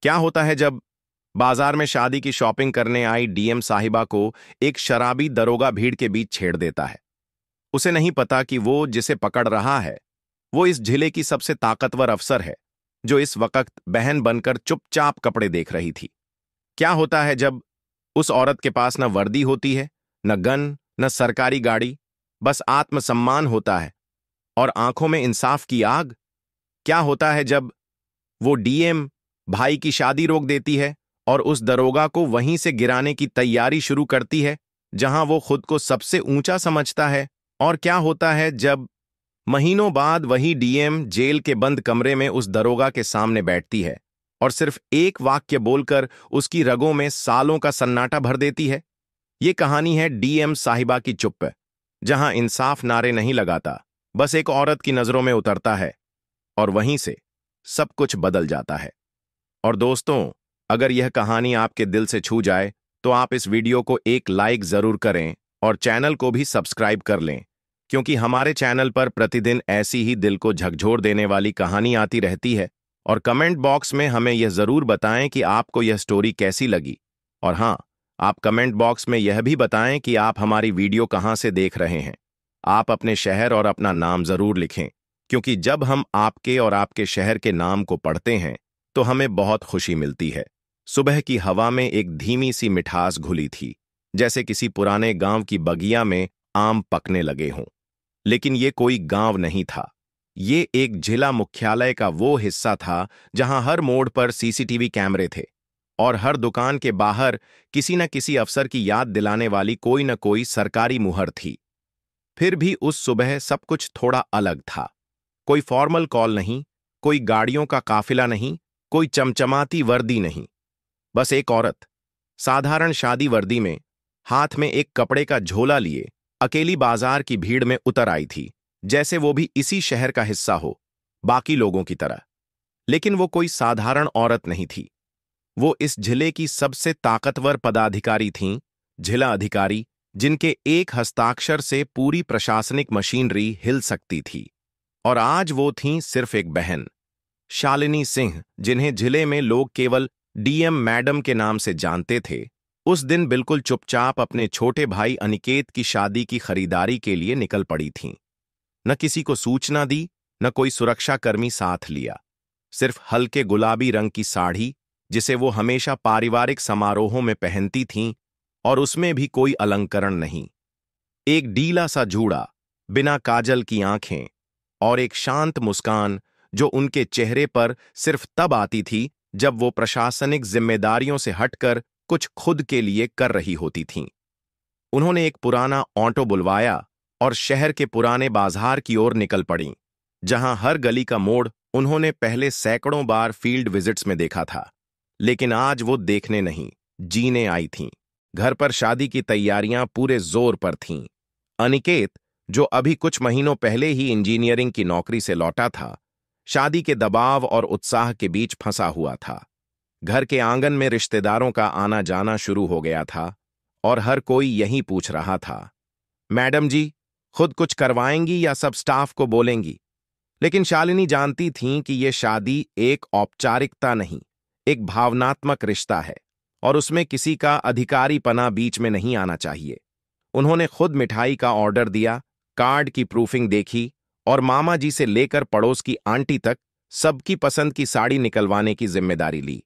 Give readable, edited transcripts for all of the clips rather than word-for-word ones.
क्या होता है जब बाजार में शादी की शॉपिंग करने आई डीएम साहिबा को एक शराबी दरोगा भीड़ के बीच छेड़ देता है। उसे नहीं पता कि वो जिसे पकड़ रहा है वो इस जिले की सबसे ताकतवर अफसर है, जो इस वक्त बहन बनकर चुपचाप कपड़े देख रही थी। क्या होता है जब उस औरत के पास न वर्दी होती है, न गन, न सरकारी गाड़ी, बस आत्मसम्मान होता है और आंखों में इंसाफ की आग। क्या होता है जब वो डीएम भाई की शादी रोक देती है और उस दरोगा को वहीं से गिराने की तैयारी शुरू करती है जहां वो खुद को सबसे ऊंचा समझता है। और क्या होता है जब महीनों बाद वही डीएम जेल के बंद कमरे में उस दरोगा के सामने बैठती है और सिर्फ एक वाक्य बोलकर उसकी रगों में सालों का सन्नाटा भर देती है। ये कहानी है डीएम साहिबा की चुप्प, जहां इंसाफ नारे नहीं लगाता, बस एक औरत की नजरों में उतरता है और वहीं से सब कुछ बदल जाता है। और दोस्तों, अगर यह कहानी आपके दिल से छू जाए तो आप इस वीडियो को एक लाइक जरूर करें और चैनल को भी सब्सक्राइब कर लें, क्योंकि हमारे चैनल पर प्रतिदिन ऐसी ही दिल को झकझोर देने वाली कहानी आती रहती है। और कमेंट बॉक्स में हमें यह जरूर बताएं कि आपको यह स्टोरी कैसी लगी। और हाँ, आप कमेंट बॉक्स में यह भी बताएं कि आप हमारी वीडियो कहां से देख रहे हैं। आप अपने शहर और अपना नाम जरूर लिखें, क्योंकि जब हम आपके और आपके शहर के नाम को पढ़ते हैं तो हमें बहुत खुशी मिलती है। सुबह की हवा में एक धीमी सी मिठास घुली थी, जैसे किसी पुराने गांव की बगिया में आम पकने लगे हों। लेकिन ये कोई गांव नहीं था। ये एक जिला मुख्यालय का वो हिस्सा था जहां हर मोड़ पर सीसीटीवी कैमरे थे और हर दुकान के बाहर किसी न किसी अफसर की याद दिलाने वाली कोई न कोई सरकारी मुहर थी। फिर भी उस सुबह सब कुछ थोड़ा अलग था। कोई फॉर्मल कॉल नहीं, कोई गाड़ियों का काफिला नहीं, कोई चमचमाती वर्दी नहीं। बस एक औरत, साधारण शादी वर्दी में, हाथ में एक कपड़े का झोला लिए, अकेली बाजार की भीड़ में उतर आई थी, जैसे वो भी इसी शहर का हिस्सा हो, बाकी लोगों की तरह। लेकिन वो कोई साधारण औरत नहीं थी। वो इस जिले की सबसे ताकतवर पदाधिकारी थीं, जिला अधिकारी, जिनके एक हस्ताक्षर से पूरी प्रशासनिक मशीनरी हिल सकती थी। और आज वो थीं सिर्फ एक बहन, शालिनी सिंह, जिन्हें जिले में लोग केवल डीएम मैडम के नाम से जानते थे। उस दिन बिल्कुल चुपचाप अपने छोटे भाई अनिकेत की शादी की खरीदारी के लिए निकल पड़ी थीं। न किसी को सूचना दी, न कोई सुरक्षाकर्मी साथ लिया। सिर्फ हल्के गुलाबी रंग की साड़ी, जिसे वो हमेशा पारिवारिक समारोहों में पहनती थीं, और उसमें भी कोई अलंकरण नहीं। एक ढीला सा जूड़ा, बिना काजल की आंखें और एक शांत मुस्कान जो उनके चेहरे पर सिर्फ तब आती थी जब वो प्रशासनिक जिम्मेदारियों से हटकर कुछ खुद के लिए कर रही होती थीं। उन्होंने एक पुराना ऑटो बुलवाया और शहर के पुराने बाजार की ओर निकल पड़ीं, जहां हर गली का मोड़ उन्होंने पहले सैकड़ों बार फील्ड विजिट्स में देखा था। लेकिन आज वो देखने नहीं, जीने आई थीं। घर पर शादी की तैयारियां पूरे जोर पर थीं। अनिकेत, जो अभी कुछ महीनों पहले ही इंजीनियरिंग की नौकरी से लौटा था, शादी के दबाव और उत्साह के बीच फंसा हुआ था। घर के आंगन में रिश्तेदारों का आना जाना शुरू हो गया था और हर कोई यही पूछ रहा था, मैडम जी, खुद कुछ करवाएंगी या सब स्टाफ को बोलेंगी? लेकिन शालिनी जानती थीं कि ये शादी एक औपचारिकता नहीं, एक भावनात्मक रिश्ता है और उसमें किसी का अधिकारीपना बीच में नहीं आना चाहिए। उन्होंने खुद मिठाई का ऑर्डर दिया, कार्ड की प्रूफिंग देखी और मामा जी से लेकर पड़ोस की आंटी तक सबकी पसंद की साड़ी निकलवाने की जिम्मेदारी ली।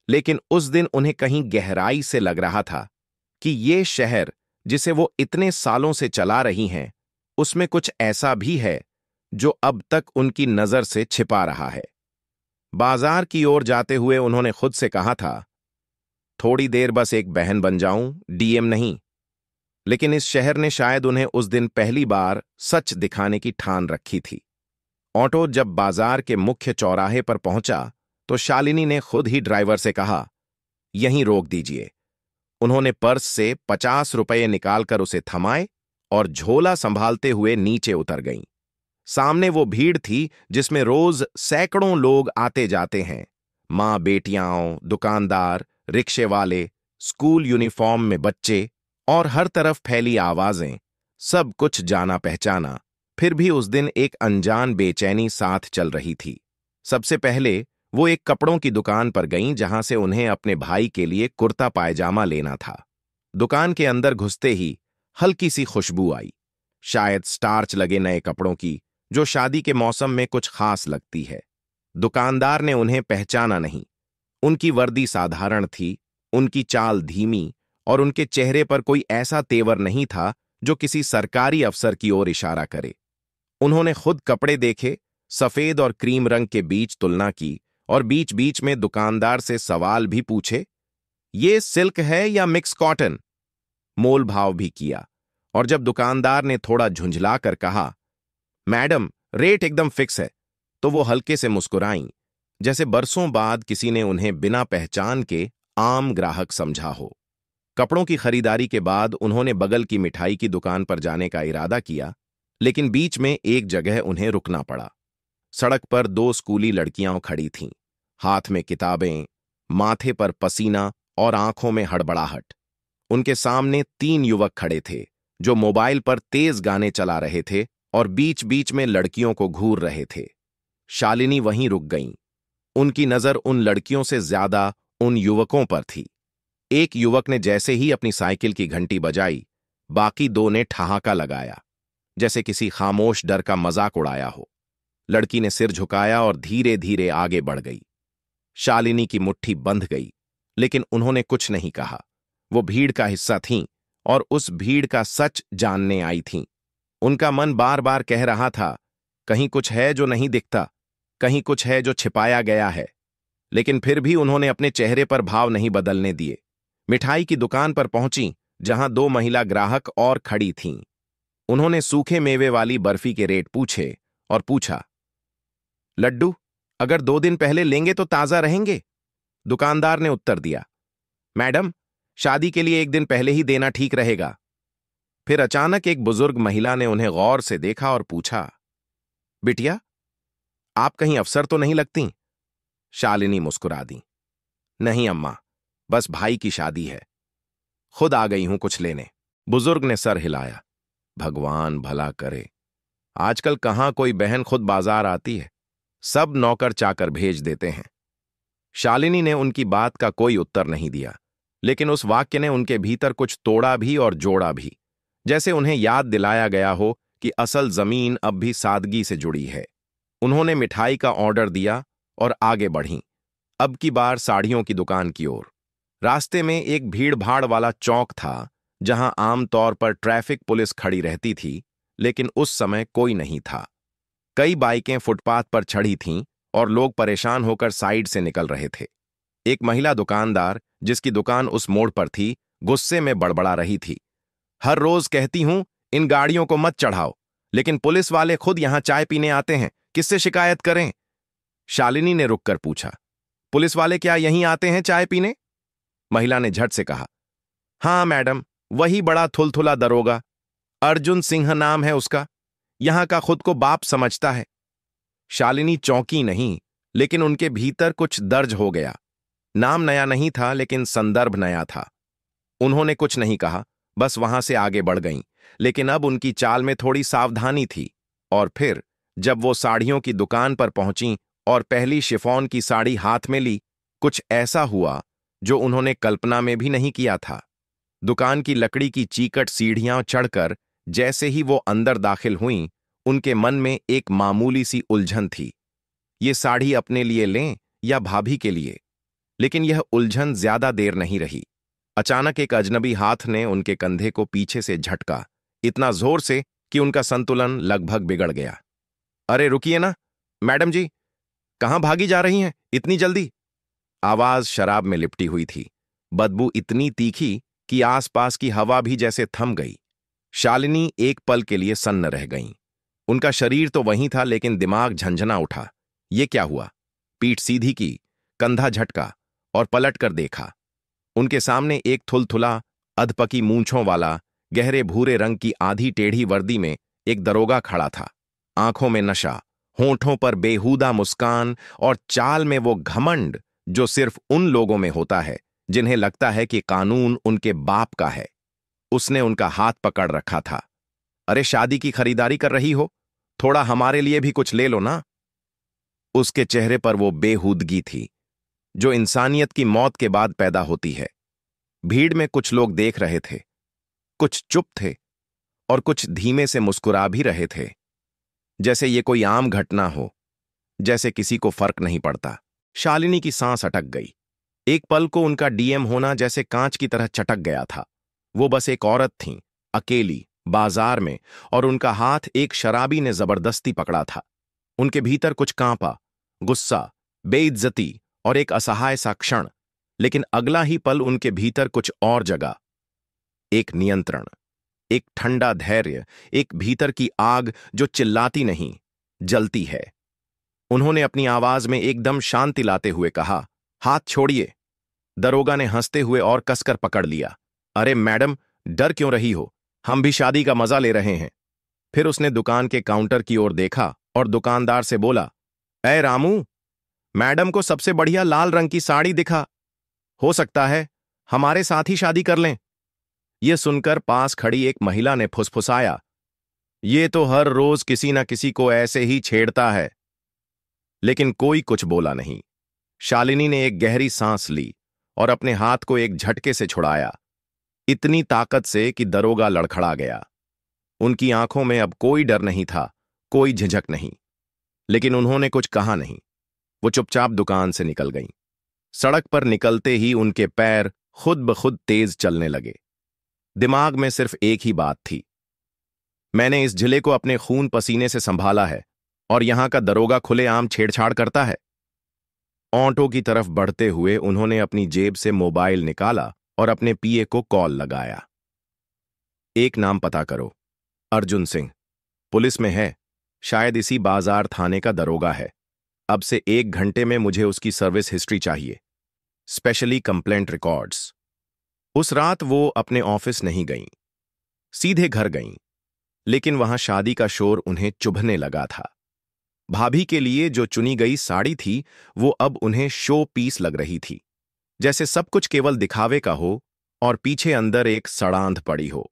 लेकिन उस दिन उन्हें कहीं गहराई से लग रहा था कि ये शहर, जिसे वो इतने सालों से चला रही हैं, उसमें कुछ ऐसा भी है जो अब तक उनकी नजर से छिपा रहा है। बाजार की ओर जाते हुए उन्होंने खुद से कहा था, थोड़ी देर बस एक बहन बन जाऊं, डीएम नहीं। लेकिन इस शहर ने शायद उन्हें उस दिन पहली बार सच दिखाने की ठान रखी थी। ऑटो जब बाजार के मुख्य चौराहे पर पहुंचा तो शालिनी ने खुद ही ड्राइवर से कहा, यहीं रोक दीजिए। उन्होंने पर्स से 50 रुपये निकालकर उसे थमाए और झोला संभालते हुए नीचे उतर गईं। सामने वो भीड़ थी जिसमें रोज सैकड़ों लोग आते जाते हैं, मां बेटियां, दुकानदार, रिक्शे वाले, स्कूल यूनिफॉर्म में बच्चे और हर तरफ फैली आवाजें, सब कुछ जाना पहचाना। फिर भी उस दिन एक अनजान बेचैनी साथ चल रही थी। सबसे पहले वो एक कपड़ों की दुकान पर गईं जहां से उन्हें अपने भाई के लिए कुर्ता पायजामा लेना था। दुकान के अंदर घुसते ही हल्की सी खुशबू आई, शायद स्टार्च लगे नए कपड़ों की, जो शादी के मौसम में कुछ खास लगती है। दुकानदार ने उन्हें पहचाना नहीं। उनकी वर्दी साधारण थी, उनकी चाल धीमी, और उनके चेहरे पर कोई ऐसा तेवर नहीं था जो किसी सरकारी अफसर की ओर इशारा करे। उन्होंने खुद कपड़े देखे, सफेद और क्रीम रंग के बीच तुलना की, और बीच बीच में दुकानदार से सवाल भी पूछे, ये सिल्क है या मिक्स कॉटन? मोल भाव भी किया, और जब दुकानदार ने थोड़ा झुंझला कर कहा, मैडम रेट एकदम फिक्स है, तो वो हल्के से मुस्कुराईं, जैसे बरसों बाद किसी ने उन्हें बिना पहचान के आम ग्राहक समझा हो। कपड़ों की खरीदारी के बाद उन्होंने बगल की मिठाई की दुकान पर जाने का इरादा किया, लेकिन बीच में एक जगह उन्हें रुकना पड़ा। सड़क पर दो स्कूली लड़कियां खड़ी थीं, हाथ में किताबें, माथे पर पसीना और आंखों में हड़बड़ाहट। उनके सामने तीन युवक खड़े थे जो मोबाइल पर तेज गाने चला रहे थे और बीच बीच में लड़कियों को घूर रहे थे। शालिनी वहीं रुक गईं। उनकी नजर उन लड़कियों से ज्यादा उन युवकों पर थी। एक युवक ने जैसे ही अपनी साइकिल की घंटी बजाई, बाकी दो ने ठहाका लगाया, जैसे किसी खामोश डर का मजाक उड़ाया हो। लड़की ने सिर झुकाया और धीरे धीरे आगे बढ़ गई। शालिनी की मुट्ठी बंध गई, लेकिन उन्होंने कुछ नहीं कहा। वो भीड़ का हिस्सा थीं और उस भीड़ का सच जानने आई थीं। उनका मन बार बार कह रहा था, कहीं कुछ है जो नहीं दिखता, कहीं कुछ है जो छिपाया गया है। लेकिन फिर भी उन्होंने अपने चेहरे पर भाव नहीं बदलने दिए। मिठाई की दुकान पर पहुंची, जहां दो महिला ग्राहक और खड़ी थीं। उन्होंने सूखे मेवे वाली बर्फी के रेट पूछे और पूछा, लड्डू अगर 2 दिन पहले लेंगे तो ताजा रहेंगे? दुकानदार ने उत्तर दिया, मैडम शादी के लिए 1 दिन पहले ही देना ठीक रहेगा। फिर अचानक एक बुजुर्ग महिला ने उन्हें गौर से देखा और पूछा, बिटिया आप कहीं अफसर तो नहीं लगती? शालिनी मुस्कुरा दी, नहीं अम्मा, बस भाई की शादी है, खुद आ गई हूं कुछ लेने। बुजुर्ग ने सर हिलाया, भगवान भला करे, आजकल कहां कोई बहन खुद बाजार आती है, सब नौकर चाकर भेज देते हैं। शालिनी ने उनकी बात का कोई उत्तर नहीं दिया, लेकिन उस वाक्य ने उनके भीतर कुछ तोड़ा भी और जोड़ा भी, जैसे उन्हें याद दिलाया गया हो कि असल जमीन अब भी सादगी से जुड़ी है। उन्होंने मिठाई का ऑर्डर दिया और आगे बढ़ीं, अब की बार साड़ियों की दुकान की ओर। रास्ते में एक भीड़-भाड़ वाला चौक था, जहां आमतौर पर ट्रैफिक पुलिस खड़ी रहती थी, लेकिन उस समय कोई नहीं था। कई बाइकें फुटपाथ पर चढ़ी थीं और लोग परेशान होकर साइड से निकल रहे थे। एक महिला दुकानदार, जिसकी दुकान उस मोड़ पर थी, गुस्से में बड़बड़ा रही थी, हर रोज कहती हूं इन गाड़ियों को मत चढ़ाओ, लेकिन पुलिस वाले खुद यहां चाय पीने आते हैं, किससे शिकायत करें? शालिनी ने रुककर पूछा, पुलिस वाले क्या यहीं आते हैं चाय पीने? महिला ने झट से कहा, हां मैडम, वही बड़ा थुलथुला दरोगा, अर्जुन सिंह नाम है उसका, यहां का खुद को बाप समझता है। शालिनी चौंकी नहीं, लेकिन उनके भीतर कुछ दर्ज हो गया। नाम नया नहीं था, लेकिन संदर्भ नया था। उन्होंने कुछ नहीं कहा, बस वहां से आगे बढ़ गईं, लेकिन अब उनकी चाल में थोड़ी सावधानी थी। और फिर जब वो साड़ियों की दुकान पर पहुंची और पहली शिफॉन की साड़ी हाथ में ली, कुछ ऐसा हुआ जो उन्होंने कल्पना में भी नहीं किया था। दुकान की लकड़ी की चीकट सीढ़ियां चढ़कर जैसे ही वो अंदर दाखिल हुईं, उनके मन में एक मामूली सी उलझन थी, ये साड़ी अपने लिए लें या भाभी के लिए। लेकिन यह उलझन ज्यादा देर नहीं रही। अचानक एक अजनबी हाथ ने उनके कंधे को पीछे से झटका, इतना जोर से कि उनका संतुलन लगभग बिगड़ गया। अरे रुकिए ना, मैडम जी, कहां भागी जा रही हैं इतनी जल्दी? आवाज शराब में लिपटी हुई थी, बदबू इतनी तीखी कि आसपास की हवा भी जैसे थम गई। शालिनी एक पल के लिए सन्न रह गईं। उनका शरीर तो वहीं था, लेकिन दिमाग झंझना उठा। ये क्या हुआ? पीठ सीधी की, कंधा झटका और पलट कर देखा। उनके सामने एक थुलथुला, अधपकी मूंछों वाला, गहरे भूरे रंग की आधी टेढ़ी वर्दी में एक दरोगा खड़ा था। आंखों में नशा, होंठों पर बेहूदा मुस्कान और चाल में वो घमंड जो सिर्फ उन लोगों में होता है जिन्हें लगता है कि कानून उनके बाप का है। उसने उनका हाथ पकड़ रखा था। अरे शादी की खरीदारी कर रही हो, थोड़ा हमारे लिए भी कुछ ले लो ना। उसके चेहरे पर वो बेहूदगी थी जो इंसानियत की मौत के बाद पैदा होती है। भीड़ में कुछ लोग देख रहे थे, कुछ चुप थे और कुछ धीमे से मुस्कुरा भी रहे थे, जैसे ये कोई आम घटना हो, जैसे किसी को फर्क नहीं पड़ता। शालिनी की सांस अटक गई। एक पल को उनका डीएम होना जैसे कांच की तरह चटक गया था। वो बस एक औरत थीं, अकेली, बाजार में, और उनका हाथ एक शराबी ने जबरदस्ती पकड़ा था। उनके भीतर कुछ कांपा, गुस्सा, बेइज्जती और एक असहाय सा क्षण, लेकिन अगला ही पल उनके भीतर कुछ और जगा। एक नियंत्रण, एक ठंडा धैर्य, एक भीतर की आग जो चिल्लाती नहीं, जलती है। उन्होंने अपनी आवाज में एकदम शांति लाते हुए कहा, हाथ छोड़िए। दरोगा ने हंसते हुए और कसकर पकड़ लिया। अरे मैडम, डर क्यों रही हो? हम भी शादी का मजा ले रहे हैं। फिर उसने दुकान के काउंटर की ओर देखा और दुकानदार से बोला, ऐ रामू, मैडम को सबसे बढ़िया लाल रंग की साड़ी दिखा। हो सकता है हमारे साथ ही शादी कर लें। यह सुनकर पास खड़ी एक महिला ने फुसफुसाया, ये तो हर रोज किसी न किसी को ऐसे ही छेड़ता है। लेकिन कोई कुछ बोला नहीं। शालिनी ने एक गहरी सांस ली और अपने हाथ को एक झटके से छुड़ाया, इतनी ताकत से कि दरोगा लड़खड़ा गया। उनकी आंखों में अब कोई डर नहीं था, कोई झिझक नहीं। लेकिन उन्होंने कुछ कहा नहीं। वो चुपचाप दुकान से निकल गईं। सड़क पर निकलते ही उनके पैर खुद ब खुद तेज चलने लगे। दिमाग में सिर्फ एक ही बात थी, मैंने इस जिले को अपने खून पसीने से संभाला है और यहां का दरोगा खुलेआम छेड़छाड़ करता है। ऑटो की तरफ बढ़ते हुए उन्होंने अपनी जेब से मोबाइल निकाला और अपने पीए को कॉल लगाया। एक नाम पता करो, अर्जुन सिंह, पुलिस में है, शायद इसी बाजार थाने का दरोगा है। अब से 1 घंटे में मुझे उसकी सर्विस हिस्ट्री चाहिए, स्पेशली कंप्लेंट रिकॉर्ड्स। उस रात वो अपने ऑफिस नहीं गईं, सीधे घर गईं। लेकिन वहां शादी का शोर उन्हें चुभने लगा था। भाभी के लिए जो चुनी गई साड़ी थी वो अब उन्हें शो पीस लग रही थी, जैसे सब कुछ केवल दिखावे का हो और पीछे अंदर एक सड़ांध पड़ी हो।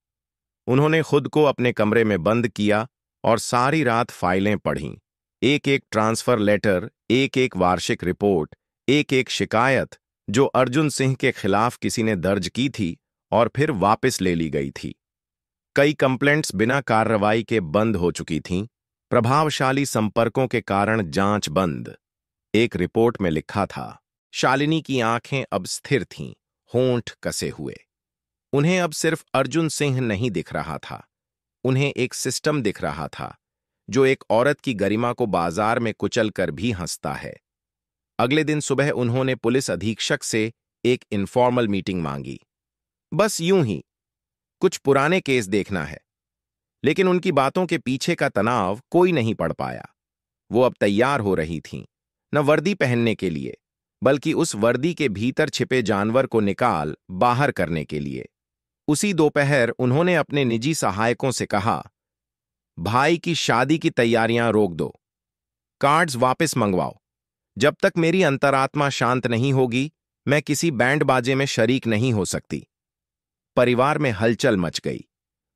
उन्होंने खुद को अपने कमरे में बंद किया और सारी रात फाइलें पढ़ीं, एक एक ट्रांसफर लेटर, एक एक वार्षिक रिपोर्ट, एक एक शिकायत जो अर्जुन सिंह के खिलाफ किसी ने दर्ज की थी और फिर वापस ले ली गई थी। कई कंप्लेंट्स बिना कार्रवाई के बंद हो चुकी थीं, प्रभावशाली संपर्कों के कारण जांच बंद। एक रिपोर्ट में लिखा था, शालिनी की आंखें अब स्थिर थीं, होंठ कसे हुए। उन्हें अब सिर्फ अर्जुन सिंह नहीं दिख रहा था, उन्हें एक सिस्टम दिख रहा था जो एक औरत की गरिमा को बाजार में कुचल कर भी हंसता है। अगले दिन सुबह उन्होंने पुलिस अधीक्षक से एक इनफॉर्मल मीटिंग मांगी। बस यूं ही, कुछ पुराने केस देखना है। लेकिन उनकी बातों के पीछे का तनाव कोई नहीं पढ़ पाया। वो अब तैयार हो रही थीं, न वर्दी पहनने के लिए, बल्कि उस वर्दी के भीतर छिपे जानवर को निकाल बाहर करने के लिए। उसी दोपहर उन्होंने अपने निजी सहायकों से कहा, भाई की शादी की तैयारियां रोक दो, कार्ड्स वापस मंगवाओ। जब तक मेरी अंतरात्मा शांत नहीं होगी, मैं किसी बैंड बाजे में शरीक नहीं हो सकती। परिवार में हलचल मच गई।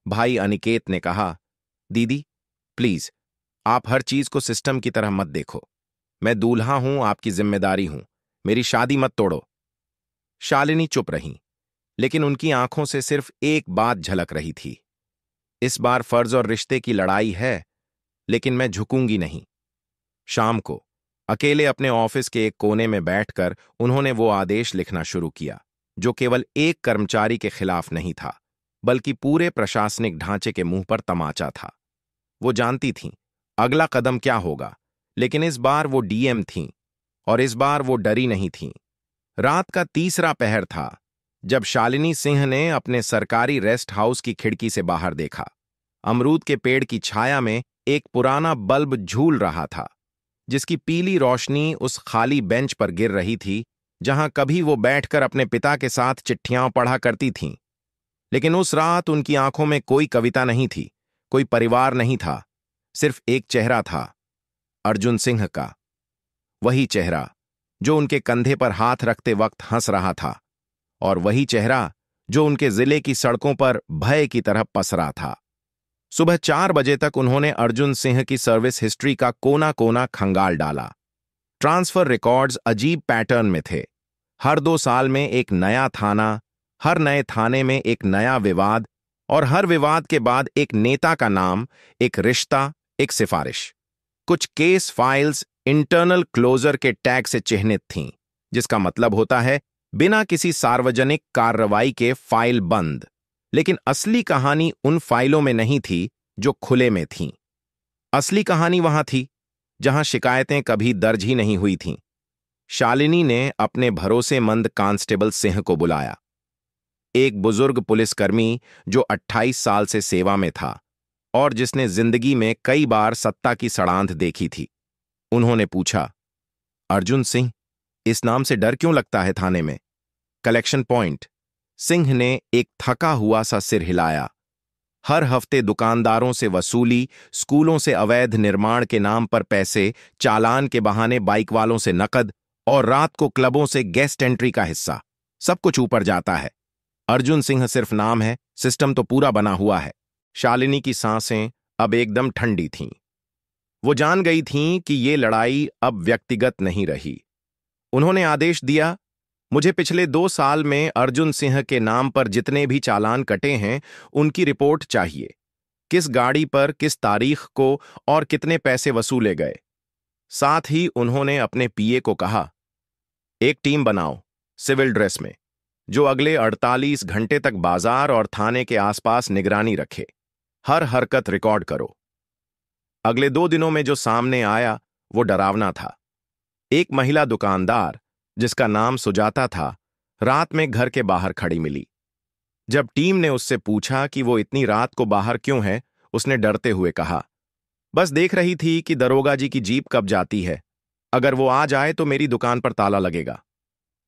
भाई अनिकेत ने कहा, दीदी प्लीज, आप हर चीज को सिस्टम की तरह मत देखो। मैं दूल्हा हूं, आपकी जिम्मेदारी हूं, मेरी शादी मत तोड़ो। शालिनी चुप रहीं, लेकिन उनकी आंखों से सिर्फ एक बात झलक रही थी, इस बार फर्ज और रिश्ते की लड़ाई है, लेकिन मैं झुकूंगी नहीं। शाम को अकेले अपने ऑफिस के एक कोने में बैठकर उन्होंने वो आदेश लिखना शुरू किया जो केवल एक कर्मचारी के खिलाफ नहीं था, बल्कि पूरे प्रशासनिक ढांचे के मुंह पर तमाचा था। वो जानती थीं अगला कदम क्या होगा, लेकिन इस बार वो डीएम थीं और इस बार वो डरी नहीं थीं। रात का 3रा पहर था जब शालिनी सिंह ने अपने सरकारी रेस्ट हाउस की खिड़की से बाहर देखा। अमरूद के पेड़ की छाया में एक पुराना बल्ब झूल रहा था, जिसकी पीली रोशनी उस खाली बेंच पर गिर रही थी जहां कभी वो बैठकर अपने पिता के साथ चिट्ठियां पढ़ा करती थीं। लेकिन उस रात उनकी आंखों में कोई कविता नहीं थी, कोई परिवार नहीं था, सिर्फ एक चेहरा था, अर्जुन सिंह का। वही चेहरा जो उनके कंधे पर हाथ रखते वक्त हंस रहा था, और वही चेहरा जो उनके जिले की सड़कों पर भय की तरह पसरा था। सुबह 4 बजे तक उन्होंने अर्जुन सिंह की सर्विस हिस्ट्री का कोना कोना खंगाल डाला। ट्रांसफर रिकॉर्ड्स अजीब पैटर्न में थे। हर 2 साल में एक नया थाना, हर नए थाने में एक नया विवाद, और हर विवाद के बाद एक नेता का नाम, एक रिश्ता, एक सिफारिश। कुछ केस फाइल्स इंटरनल क्लोजर के टैग से चिह्नित थीं, जिसका मतलब होता है बिना किसी सार्वजनिक कार्रवाई के फाइल बंद। लेकिन असली कहानी उन फाइलों में नहीं थी जो खुले में थीं। असली कहानी वहां थी जहां शिकायतें कभी दर्ज ही नहीं हुई थीं। शालिनी ने अपने भरोसेमंद कांस्टेबल सिंह को बुलाया, एक बुजुर्ग पुलिसकर्मी जो 28 साल से सेवा में था और जिसने जिंदगी में कई बार सत्ता की सड़ांध देखी थी। उन्होंने पूछा, अर्जुन सिंह, इस नाम से डर क्यों लगता है थाने में? Collection point. सिंह ने एक थका हुआ सा सिर हिलाया। हर हफ्ते दुकानदारों से वसूली, स्कूलों से अवैध निर्माण के नाम पर पैसे, चालान के बहाने बाइक वालों से नकद, और रात को क्लबों से गेस्ट एंट्री का हिस्सा, सब कुछ ऊपर जाता है। अर्जुन सिंह सिर्फ नाम है, सिस्टम तो पूरा बना हुआ है। शालिनी की सांसें अब एकदम ठंडी थीं। वो जान गई थीं कि ये लड़ाई अब व्यक्तिगत नहीं रही। उन्होंने आदेश दिया, मुझे पिछले 2 साल में अर्जुन सिंह के नाम पर जितने भी चालान कटे हैं, उनकी रिपोर्ट चाहिए। किस गाड़ी पर, किस तारीख को और कितने पैसे वसूले गए। साथ ही उन्होंने अपने पीए को कहा, एक टीम बनाओ सिविल ड्रेस में, जो अगले 48 घंटे तक बाजार और थाने के आसपास निगरानी रखे। हर हरकत रिकॉर्ड करो। अगले 2 दिनों में जो सामने आया वो डरावना था। एक महिला दुकानदार, जिसका नाम सुजाता था, रात में घर के बाहर खड़ी मिली। जब टीम ने उससे पूछा कि वो इतनी रात को बाहर क्यों है, उसने डरते हुए कहा, बस देख रही थी कि दरोगा जी की जीप कब जाती है। अगर वो आ जाए तो मेरी दुकान पर ताला लगेगा।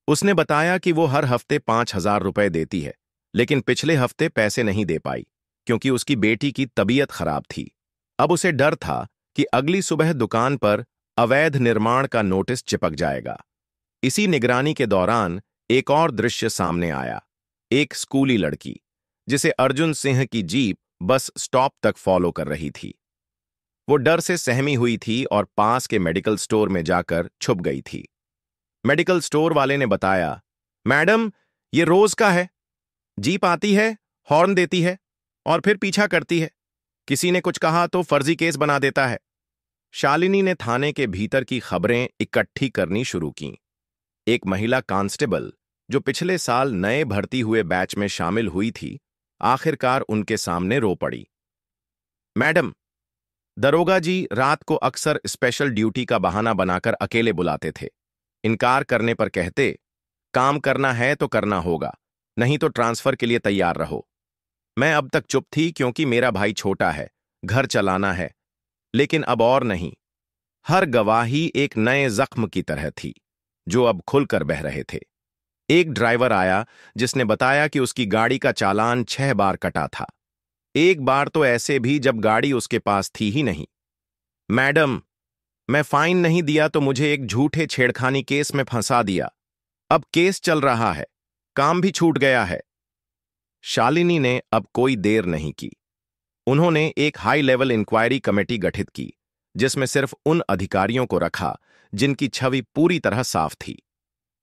उसने बताया कि वो हर हफ्ते 5,000 रुपए देती है, लेकिन पिछले हफ्ते पैसे नहीं दे पाई क्योंकि उसकी बेटी की तबीयत खराब थी। अब उसे डर था कि अगली सुबह दुकान पर अवैध निर्माण का नोटिस चिपक जाएगा। इसी निगरानी के दौरान एक और दृश्य सामने आया। एक स्कूली लड़की, जिसे अर्जुन सिंह की जीप बस स्टॉप तक फॉलो कर रही थी। वो डर से सहमी हुई थी और पास के मेडिकल स्टोर में जाकर छुप गई थी। मेडिकल स्टोर वाले ने बताया, मैडम, ये रोज का है। जीप आती है, हॉर्न देती है और फिर पीछा करती है। किसी ने कुछ कहा तो फर्जी केस बना देता है। शालिनी ने थाने के भीतर की खबरें इकट्ठी करनी शुरू कीं। एक महिला कांस्टेबल, जो पिछले साल नए भर्ती हुए बैच में शामिल हुई थी, आखिरकार उनके सामने रो पड़ी। मैडम, दरोगा जी रात को अक्सर स्पेशल ड्यूटी का बहाना बनाकर अकेले बुलाते थे। इनकार करने पर कहते, काम करना है तो करना होगा, नहीं तो ट्रांसफर के लिए तैयार रहो। मैं अब तक चुप थी क्योंकि मेरा भाई छोटा है, घर चलाना है, लेकिन अब और नहीं। हर गवाही एक नए जख्म की तरह थी, जो अब खुलकर बह रहे थे। एक ड्राइवर आया जिसने बताया कि उसकी गाड़ी का चालान 6 बार कटा था। एक बार तो ऐसे भी जब गाड़ी उसके पास थी ही नहीं। मैडम, मैं फाइन नहीं दिया तो मुझे एक झूठे छेड़खानी केस में फंसा दिया। अब केस चल रहा है, काम भी छूट गया है। शालिनी ने अब कोई देर नहीं की। उन्होंने एक हाई लेवल इंक्वायरी कमेटी गठित की, जिसमें सिर्फ उन अधिकारियों को रखा जिनकी छवि पूरी तरह साफ थी।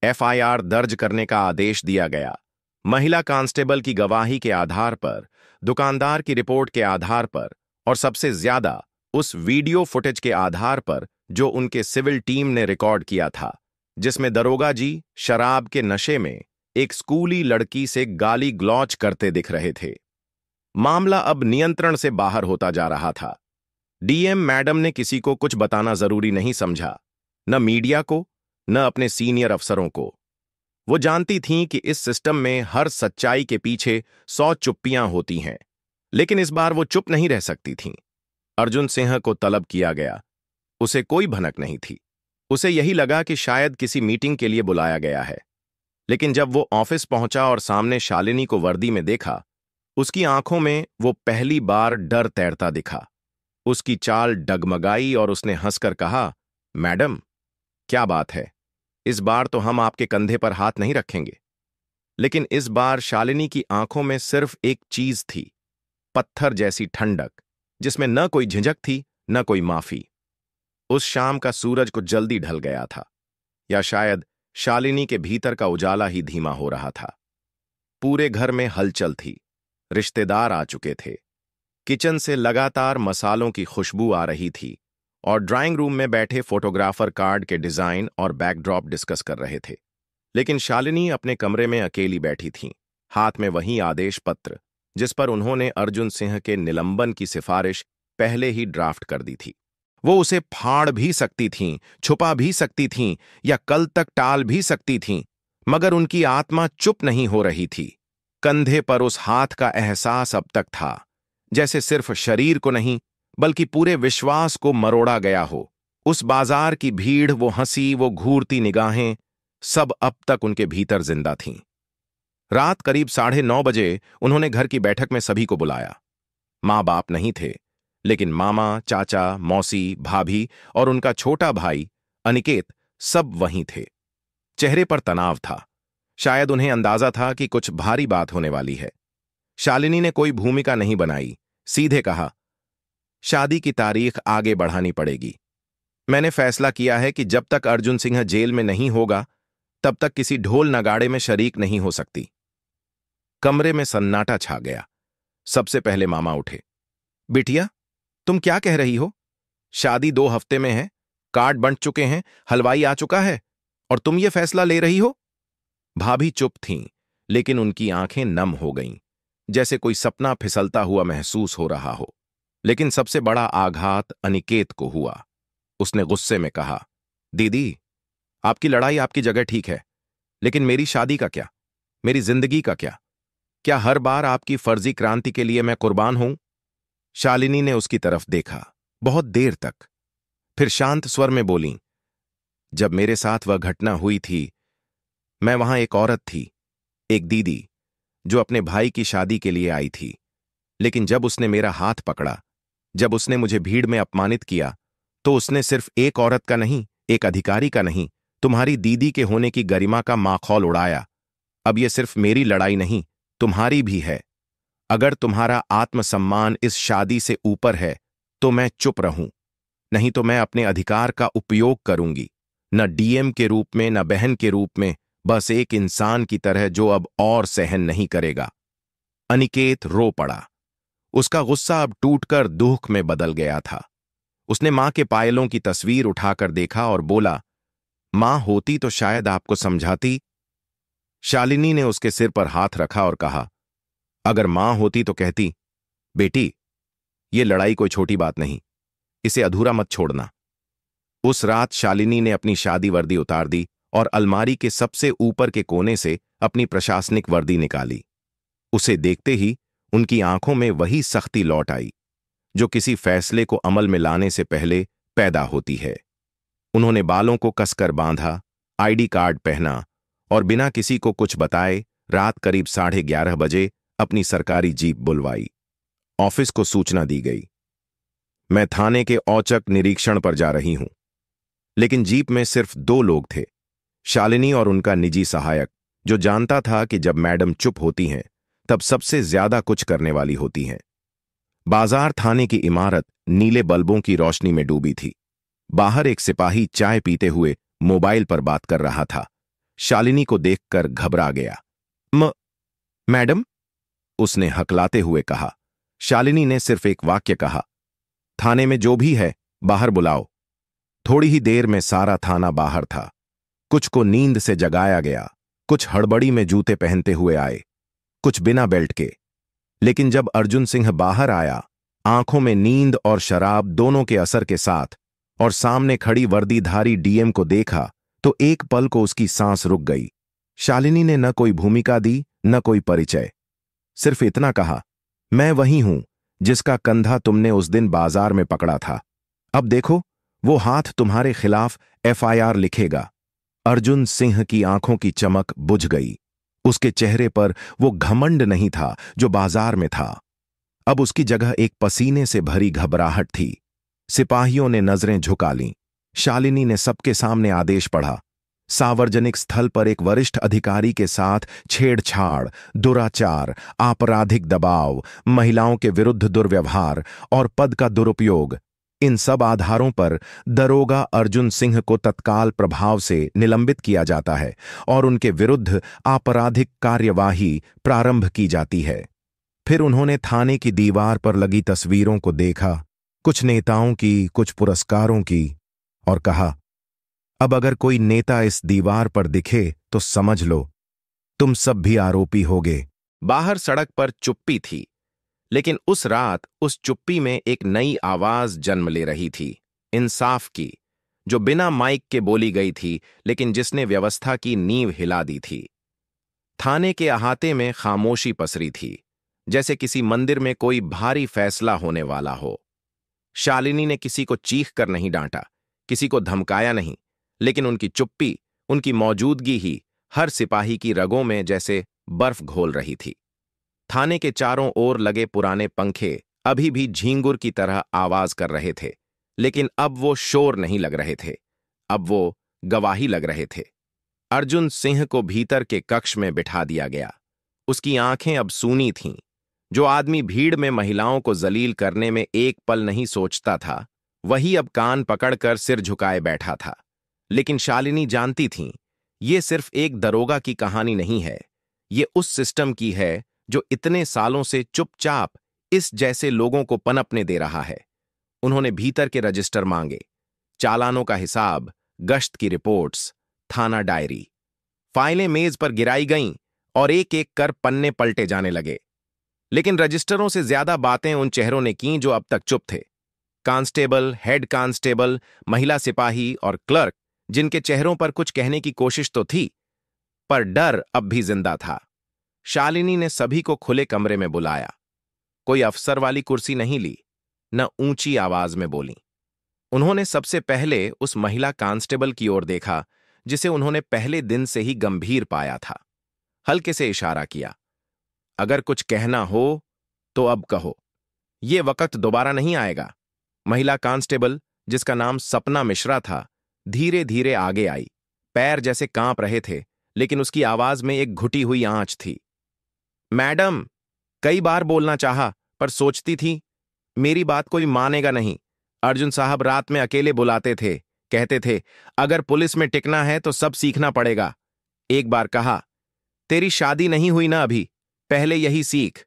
एफआईआर दर्ज करने का आदेश दिया गया। महिला कांस्टेबल की गवाही के आधार पर, दुकानदार की रिपोर्ट के आधार पर, और सबसे ज्यादा उस वीडियो फुटेज के आधार पर जो उनके सिविल टीम ने रिकॉर्ड किया था, जिसमें दरोगा जी शराब के नशे में एक स्कूली लड़की से गाली ग्लौच करते दिख रहे थे। मामला अब नियंत्रण से बाहर होता जा रहा था। डीएम मैडम ने किसी को कुछ बताना जरूरी नहीं समझा, न मीडिया को, न अपने सीनियर अफसरों को। वो जानती थीं कि इस सिस्टम में हर सच्चाई के पीछे 100 चुप्पियां होती हैं, लेकिन इस बार वो चुप नहीं रह सकती थीं। अर्जुन सिंह को तलब किया गया। उसे कोई भनक नहीं थी। उसे यही लगा कि शायद किसी मीटिंग के लिए बुलाया गया है। लेकिन जब वो ऑफिस पहुंचा और सामने शालिनी को वर्दी में देखा, उसकी आंखों में वो पहली बार डर तैरता दिखा। उसकी चाल डगमगाई और उसने हंसकर कहा, मैडम, क्या बात है? इस बार तो हम आपके कंधे पर हाथ नहीं रखेंगे। लेकिन इस बार शालिनी की आंखों में सिर्फ एक चीज थी, पत्थर जैसी ठंडक, जिसमें न कोई झिझक थी, न कोई माफी। उस शाम का सूरज को जल्दी ढल गया था, या शायद शालिनी के भीतर का उजाला ही धीमा हो रहा था। पूरे घर में हलचल थी, रिश्तेदार आ चुके थे, किचन से लगातार मसालों की खुशबू आ रही थी, और ड्राइंग रूम में बैठे फोटोग्राफर कार्ड के डिजाइन और बैकड्रॉप डिस्कस कर रहे थे। लेकिन शालिनी अपने कमरे में अकेली बैठी थीं, हाथ में वही आदेश पत्र जिस पर उन्होंने अर्जुन सिंह के निलंबन की सिफारिश पहले ही ड्राफ्ट कर दी थी। वो उसे फाड़ भी सकती थीं, छुपा भी सकती थीं, या कल तक टाल भी सकती थीं, मगर उनकी आत्मा चुप नहीं हो रही थी। कंधे पर उस हाथ का एहसास अब तक था, जैसे सिर्फ शरीर को नहीं बल्कि पूरे विश्वास को मरोड़ा गया हो। उस बाजार की भीड़, वो हंसी, वो घूरती निगाहें, सब अब तक उनके भीतर जिंदा थीं। रात करीब 9:30 बजे उन्होंने घर की बैठक में सभी को बुलाया। माँ बाप नहीं थे, लेकिन मामा, चाचा, मौसी, भाभी और उनका छोटा भाई अनिकेत सब वहीं थे। चेहरे पर तनाव था, शायद उन्हें अंदाजा था कि कुछ भारी बात होने वाली है। शालिनी ने कोई भूमिका नहीं बनाई, सीधे कहा, शादी की तारीख आगे बढ़ानी पड़ेगी। मैंने फैसला किया है कि जब तक अर्जुन सिंह जेल में नहीं होगा तब तक किसी ढोल नगाड़े में शरीक नहीं हो सकती। कमरे में सन्नाटा छा गया। सबसे पहले मामा उठे। बिटिया, तुम क्या कह रही हो? शादी 2 हफ्ते में है, कार्ड बंट चुके हैं, हलवाई आ चुका है, और तुम ये फैसला ले रही हो? भाभी चुप थीं, लेकिन उनकी आंखें नम हो गईं, जैसे कोई सपना फिसलता हुआ महसूस हो रहा हो। लेकिन सबसे बड़ा आघात अनिकेत को हुआ। उसने गुस्से में कहा, दीदी, आपकी लड़ाई आपकी जगह ठीक है, लेकिन मेरी शादी का क्या? मेरी जिंदगी का क्या? क्या हर बार आपकी फर्जी क्रांति के लिए मैं कुर्बान हूं? शालिनी ने उसकी तरफ देखा, बहुत देर तक, फिर शांत स्वर में बोली, जब मेरे साथ वह घटना हुई थी, मैं वहां एक औरत थी, एक दीदी, जो अपने भाई की शादी के लिए आई थी। लेकिन जब उसने मेरा हाथ पकड़ा, जब उसने मुझे भीड़ में अपमानित किया, तो उसने सिर्फ एक औरत का नहीं, एक अधिकारी का नहीं, तुम्हारी दीदी के होने की गरिमा का माखौल उड़ाया। अब यह सिर्फ मेरी लड़ाई नहीं, तुम्हारी भी है। अगर तुम्हारा आत्मसम्मान इस शादी से ऊपर है तो मैं चुप रहूं, नहीं तो मैं अपने अधिकार का उपयोग करूंगी, न डीएम के रूप में, न बहन के रूप में, बस एक इंसान की तरह जो अब और सहन नहीं करेगा। अनिकेत रो पड़ा। उसका गुस्सा अब टूटकर दुख में बदल गया था। उसने मां के पायलों की तस्वीर उठाकर देखा और बोला, मां होती तो शायद आपको समझाती। शालिनी ने उसके सिर पर हाथ रखा और कहा, अगर मां होती तो कहती, बेटी, ये लड़ाई कोई छोटी बात नहीं, इसे अधूरा मत छोड़ना। उस रात शालिनी ने अपनी शादी वर्दी उतार दी और अलमारी के सबसे ऊपर के कोने से अपनी प्रशासनिक वर्दी निकाली। उसे देखते ही उनकी आंखों में वही सख्ती लौट आई जो किसी फैसले को अमल में लाने से पहले पैदा होती है। उन्होंने बालों को कसकर बांधा, आईडी कार्ड पहना और बिना किसी को कुछ बताए रात करीब 11:30 बजे अपनी सरकारी जीप बुलवाई। ऑफिस को सूचना दी गई, मैं थाने के औचक निरीक्षण पर जा रही हूं। लेकिन जीप में सिर्फ 2 लोग थे, शालिनी और उनका निजी सहायक, जो जानता था कि जब मैडम चुप होती हैं तब सबसे ज्यादा कुछ करने वाली होती हैं। बाजार थाने की इमारत नीले बल्बों की रोशनी में डूबी थी। बाहर एक सिपाही चाय पीते हुए मोबाइल पर बात कर रहा था। शालिनी को देखकर घबरा गया। मैडम, उसने हकलाते हुए कहा। शालिनी ने सिर्फ एक वाक्य कहा, थाने में जो भी है बाहर बुलाओ। थोड़ी ही देर में सारा थाना बाहर था। कुछ को नींद से जगाया गया, कुछ हड़बड़ी में जूते पहनते हुए आए, कुछ बिना बेल्ट के। लेकिन जब अर्जुन सिंह बाहर आया, आंखों में नींद और शराब दोनों के असर के साथ, और सामने खड़ी वर्दीधारी डीएम को देखा तो एक पल को उसकी सांस रुक गई। शालिनी ने न कोई भूमिका दी, न कोई परिचय, सिर्फ इतना कहा, मैं वही हूं जिसका कंधा तुमने उस दिन बाजार में पकड़ा था। अब देखो, वो हाथ तुम्हारे खिलाफ एफआईआर लिखेगा। अर्जुन सिंह की आंखों की चमक बुझ गई। उसके चेहरे पर वो घमंड नहीं था जो बाजार में था। अब उसकी जगह एक पसीने से भरी घबराहट थी। सिपाहियों ने नजरें झुका लीं। शालिनी ने सबके सामने आदेश पढ़ा, सार्वजनिक स्थल पर एक वरिष्ठ अधिकारी के साथ छेड़छाड़, दुराचार, आपराधिक दबाव, महिलाओं के विरुद्ध दुर्व्यवहार और पद का दुरुपयोग। इन सब आधारों पर दरोगा अर्जुन सिंह को तत्काल प्रभाव से निलंबित किया जाता है और उनके विरुद्ध आपराधिक कार्यवाही प्रारंभ की जाती है। फिर उन्होंने थाने की दीवार पर लगी तस्वीरों को देखा, कुछ नेताओं की, कुछ पुरस्कारों की, और कहा, अब अगर कोई नेता इस दीवार पर दिखे तो समझ लो तुम सब भी आरोपी होगे। बाहर सड़क पर चुप्पी थी, लेकिन उस रात उस चुप्पी में एक नई आवाज जन्म ले रही थी, इंसाफ की, जो बिना माइक के बोली गई थी, लेकिन जिसने व्यवस्था की नींव हिला दी थी। थाने के अहाते में खामोशी पसरी थी, जैसे किसी मंदिर में कोई भारी फैसला होने वाला हो। शालिनी ने किसी को चीख कर नहीं डांटा, किसी को धमकाया नहीं, लेकिन उनकी चुप्पी, उनकी मौजूदगी ही हर सिपाही की रगों में जैसे बर्फ घोल रही थी। थाने के चारों ओर लगे पुराने पंखे अभी भी झींगुर की तरह आवाज कर रहे थे, लेकिन अब वो शोर नहीं लग रहे थे, अब वो गवाही लग रहे थे। अर्जुन सिंह को भीतर के कक्ष में बिठा दिया गया। उसकी आंखें अब सूनी थीं। जो आदमी भीड़ में महिलाओं को जलील करने में एक पल नहीं सोचता था, वही अब कान पकड़कर सिर झुकाए बैठा था। लेकिन शालिनी जानती थीं, ये सिर्फ एक दरोगा की कहानी नहीं है, ये उस सिस्टम की है जो इतने सालों से चुपचाप इस जैसे लोगों को पनपने दे रहा है। उन्होंने भीतर के रजिस्टर मांगे, चालानों का हिसाब, गश्त की रिपोर्ट्स, थाना डायरी। फाइलें मेज पर गिराई गईं और एक एक कर पन्ने पलटे जाने लगे। लेकिन रजिस्टरों से ज्यादा बातें उन चेहरों ने की जो अब तक चुप थे। कांस्टेबल, हेड कांस्टेबल, महिला सिपाही और क्लर्क, जिनके चेहरों पर कुछ कहने की कोशिश तो थी, पर डर अब भी जिंदा था। शालिनी ने सभी को खुले कमरे में बुलाया। कोई अफसर वाली कुर्सी नहीं ली, न ऊंची आवाज में बोली। उन्होंने सबसे पहले उस महिला कांस्टेबल की ओर देखा, जिसे उन्होंने पहले दिन से ही गंभीर पाया था। हल्के से इशारा किया, अगर कुछ कहना हो तो अब कहो, ये वक्त दोबारा नहीं आएगा। महिला कांस्टेबल, जिसका नाम सपना मिश्रा था, धीरे धीरे आगे आई। पैर जैसे कांप रहे थे, लेकिन उसकी आवाज में एक घुटी हुई आंच थी। मैडम, कई बार बोलना चाहा, पर सोचती थी मेरी बात कोई मानेगा नहीं। अर्जुन साहब रात में अकेले बुलाते थे, कहते थे अगर पुलिस में टिकना है तो सब सीखना पड़ेगा। एक बार कहा, तेरी शादी नहीं हुई ना अभी, पहले यही सीख।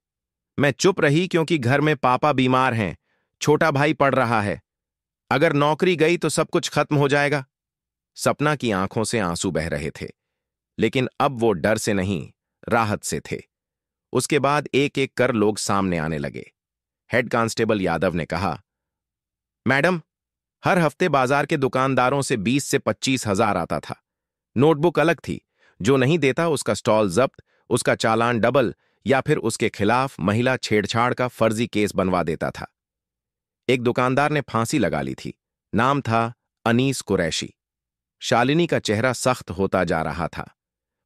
मैं चुप रही क्योंकि घर में पापा बीमार हैं, छोटा भाई पढ़ रहा है। अगर नौकरी गई तो सब कुछ खत्म हो जाएगा। सपना की आंखों से आंसू बह रहे थे, लेकिन अब वो डर से नहीं, राहत से थे। उसके बाद एक एक कर लोग सामने आने लगे। हेड कांस्टेबल यादव ने कहा, मैडम, हर हफ्ते बाजार के दुकानदारों से 20 से 25 हजार आता था। नोटबुक अलग थी, जो नहीं देता उसका स्टॉल जब्त, उसका चालान डबल, या फिर उसके खिलाफ महिला छेड़छाड़ का फर्जी केस बनवा देता था। एक दुकानदार ने फांसी लगा ली थी, नाम था अनीस कुरैशी। शालिनी का चेहरा सख्त होता जा रहा था।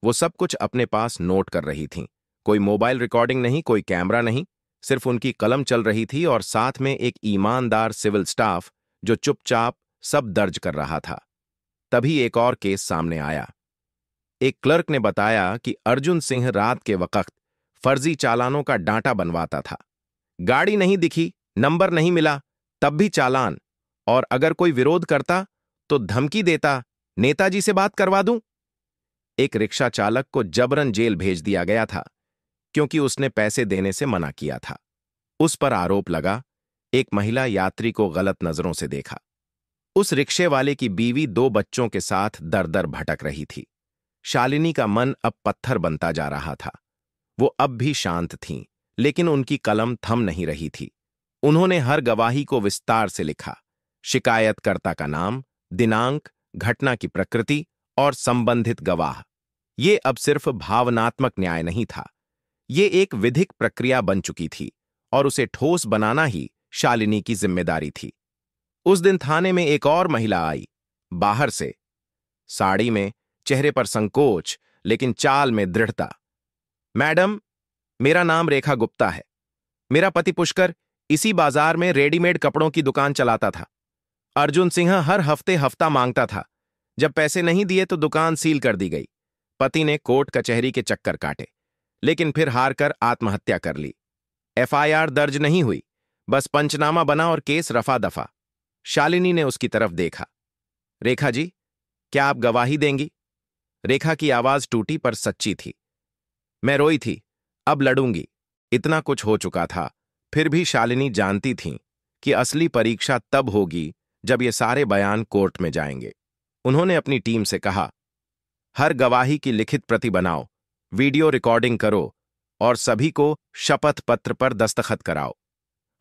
वो सब कुछ अपने पास नोट कर रही थीं। कोई मोबाइल रिकॉर्डिंग नहीं, कोई कैमरा नहीं, सिर्फ उनकी कलम चल रही थी और साथ में एक ईमानदार सिविल स्टाफ जो चुपचाप सब दर्ज कर रहा था। तभी एक और केस सामने आया। एक क्लर्क ने बताया कि अर्जुन सिंह रात के वक्त फर्जी चालानों का डांटा बनवाता था। गाड़ी नहीं दिखी, नंबर नहीं मिला, तब भी चालान, और अगर कोई विरोध करता तो धमकी देता, नेताजी से बात करवा दूं। एक रिक्शा चालक को जबरन जेल भेज दिया गया था, क्योंकि उसने पैसे देने से मना किया था। उस पर आरोप लगा, एक महिला यात्री को गलत नजरों से देखा। उस रिक्शे वाले की बीवी 2 बच्चों के साथ दर दर भटक रही थी। शालिनी का मन अब पत्थर बनता जा रहा था। वो अब भी शांत थीं, लेकिन उनकी कलम थम नहीं रही थी। उन्होंने हर गवाही को विस्तार से लिखा, शिकायतकर्ता का नाम, दिनांक, घटना की प्रकृति और संबंधित गवाह। ये अब सिर्फ भावनात्मक न्याय नहीं था, ये एक विधिक प्रक्रिया बन चुकी थी, और उसे ठोस बनाना ही शालिनी की जिम्मेदारी थी। उस दिन थाने में एक और महिला आई, बाहर से, साड़ी में, चेहरे पर संकोच, लेकिन चाल में दृढ़ता। मैडम, मेरा नाम रेखा गुप्ता है। मेरा पति पुष्कर इसी बाजार में रेडीमेड कपड़ों की दुकान चलाता था। अर्जुन सिंह हर हफ्ते हफ्ता मांगता था। जब पैसे नहीं दिए तो दुकान सील कर दी गई। पति ने कोर्ट कचहरी के चक्कर काटे, लेकिन फिर हार कर आत्महत्या कर ली। एफआईआर दर्ज नहीं हुई, बस पंचनामा बना और केस रफा दफा। शालिनी ने उसकी तरफ देखा। रेखा जी, क्या आप गवाही देंगी? रेखा की आवाज टूटी पर सच्ची थी। मैं रोई थी, अब लड़ूंगी। इतना कुछ हो चुका था, फिर भी शालिनी जानती थी कि असली परीक्षा तब होगी जब ये सारे बयान कोर्ट में जाएंगे। उन्होंने अपनी टीम से कहा, हर गवाही की लिखित प्रति बनाओ, वीडियो रिकॉर्डिंग करो और सभी को शपथ पत्र पर दस्तखत कराओ।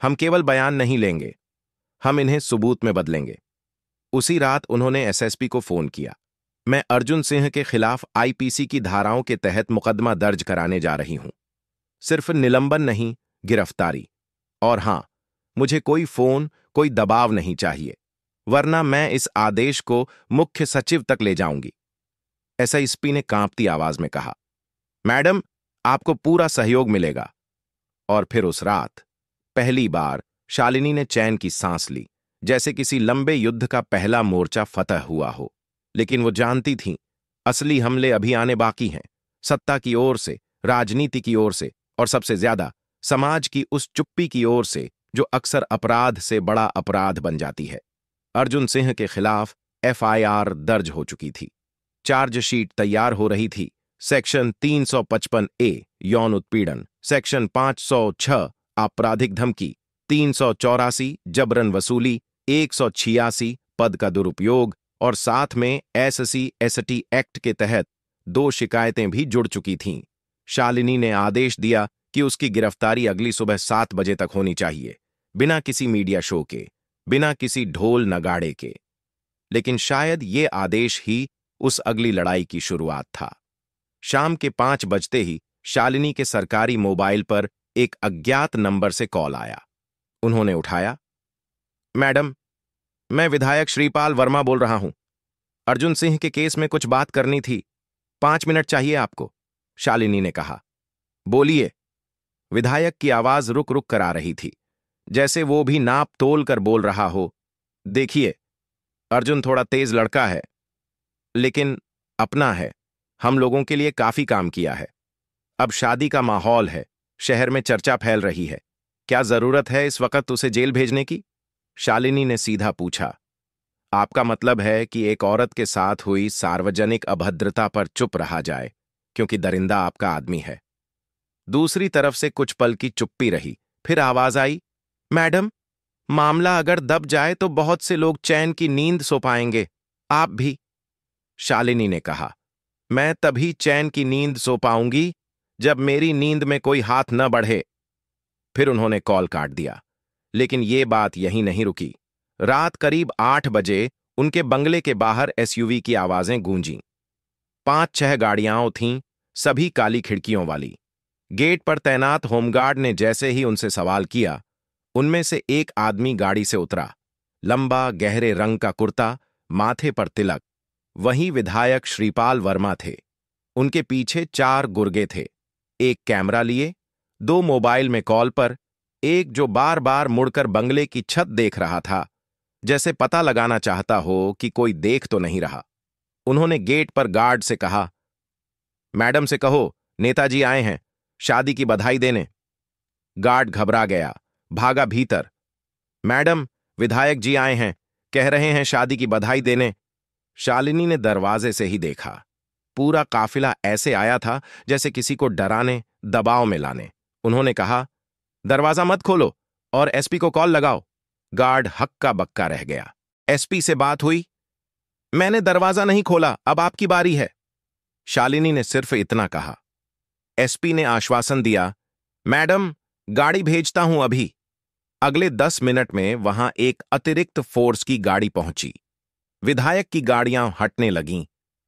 हम केवल बयान नहीं लेंगे, हम इन्हें सबूत में बदलेंगे। उसी रात उन्होंने एसएसपी को फोन किया। मैं अर्जुन सिंह के खिलाफ आईपीसी की धाराओं के तहत मुकदमा दर्ज कराने जा रही हूं। सिर्फ निलंबन नहीं, गिरफ्तारी। और हां, मुझे कोई फोन, कोई दबाव नहीं चाहिए, वरना मैं इस आदेश को मुख्य सचिव तक ले जाऊंगी। एसआईएसपी ने कांपती आवाज में कहा, मैडम, आपको पूरा सहयोग मिलेगा। और फिर उस रात पहली बार शालिनी ने चैन की सांस ली, जैसे किसी लंबे युद्ध का पहला मोर्चा फतह हुआ हो। लेकिन वो जानती थीं, असली हमले अभी आने बाकी हैं, सत्ता की ओर से, राजनीति की ओर से, और सबसे ज्यादा समाज की उस चुप्पी की ओर से जो अक्सर अपराध से बड़ा अपराध बन जाती है। अर्जुन सिंह के खिलाफ एफआईआर दर्ज हो चुकी थी, चार्जशीट तैयार हो रही थी। सेक्शन 355 ए यौन उत्पीड़न, सेक्शन 506 आपराधिक धमकी, 384 जबरन वसूली, 186 पद का दुरुपयोग और साथ में एससी एसटी एक्ट के तहत 2 शिकायतें भी जुड़ चुकी थीं। शालिनी ने आदेश दिया कि उसकी गिरफ्तारी अगली सुबह 7 बजे तक होनी चाहिए, बिना किसी मीडिया शो के, बिना किसी ढोल नगाड़े के। लेकिन शायद ये आदेश ही उस अगली लड़ाई की शुरुआत था। शाम के 5 बजते ही शालिनी के सरकारी मोबाइल पर एक अज्ञात नंबर से कॉल आया। उन्होंने उठाया। मैडम, मैं विधायक श्रीपाल वर्मा बोल रहा हूं। अर्जुन सिंह के केस में कुछ बात करनी थी। 5 मिनट चाहिए आपको, शालिनी ने कहा। बोलिए। विधायक की आवाज रुक रुक कर आ रही थी, जैसे वो भी नाप तोल कर बोल रहा हो। देखिए, अर्जुन थोड़ा तेज लड़का है, लेकिन अपना है, हम लोगों के लिए काफी काम किया है। अब शादी का माहौल है, शहर में चर्चा फैल रही है। क्या जरूरत है इस वक्त उसे जेल भेजने की? शालिनी ने सीधा पूछा। आपका मतलब है कि एक औरत के साथ हुई सार्वजनिक अभद्रता पर चुप रहा जाए क्योंकि दरिंदा आपका आदमी है? दूसरी तरफ से कुछ पल की चुप्पी रही, फिर आवाज आई, मैडम, मामला अगर दब जाए तो बहुत से लोग चैन की नींद सो पाएंगे, आप भी। शालिनी ने कहा, मैं तभी चैन की नींद सो पाऊंगी जब मेरी नींद में कोई हाथ न बढ़े। फिर उन्होंने कॉल काट दिया। लेकिन ये बात यहीं नहीं रुकी। रात करीब 8 बजे उनके बंगले के बाहर एसयूवी की आवाजें गूंजीं। 5-6 गाड़ियां थीं, सभी काली खिड़कियों वाली। गेट पर तैनात होमगार्ड ने जैसे ही उनसे सवाल किया, उनमें से एक आदमी गाड़ी से उतरा। लंबा गहरे रंग का कुर्ता, माथे पर तिलक। वहीं विधायक श्रीपाल वर्मा थे। उनके पीछे 4 गुर्गे थे, एक कैमरा लिए, 2 मोबाइल में कॉल पर, एक जो बार बार मुड़कर बंगले की छत देख रहा था, जैसे पता लगाना चाहता हो कि कोई देख तो नहीं रहा। उन्होंने गेट पर गार्ड से कहा, मैडम से कहो नेताजी आए हैं, शादी की बधाई देने। गार्ड घबरा गया, भागा भीतर। मैडम, विधायक जी आए हैं, कह रहे हैं शादी की बधाई देने। शालिनी ने दरवाजे से ही देखा। पूरा काफिला ऐसे आया था जैसे किसी को डराने, दबाव में लाने। उन्होंने कहा, दरवाजा मत खोलो और एसपी को कॉल लगाओ। गार्ड हक्का बक्का रह गया। एसपी से बात हुई? मैंने दरवाजा नहीं खोला, अब आपकी बारी है। शालिनी ने सिर्फ इतना कहा। एसपी ने आश्वासन दिया, मैडम, गाड़ी भेजता हूं अभी। अगले 10 मिनट में वहां एक अतिरिक्त फोर्स की गाड़ी पहुंची। विधायक की गाड़ियां हटने लगीं,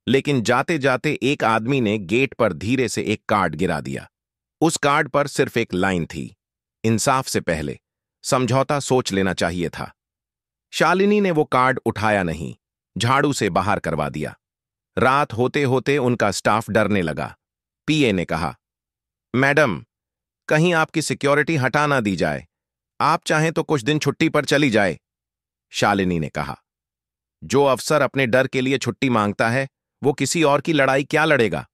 लेकिन जाते जाते एक आदमी ने गेट पर धीरे से एक कार्ड गिरा दिया। उस कार्ड पर सिर्फ एक लाइन थी, इंसाफ से पहले समझौता सोच लेना चाहिए था। शालिनी ने वो कार्ड उठाया नहीं, झाड़ू से बाहर करवा दिया। रात होते होते उनका स्टाफ डरने लगा। पीए ने कहा, मैडम, कहीं आपकी सिक्योरिटी हटा ना दी जाए, आप चाहें तो कुछ दिन छुट्टी पर चली जाए। शालिनी ने कहा, जो अफसर अपने डर के लिए छुट्टी मांगता है, वो किसी और की लड़ाई क्या लड़ेगा?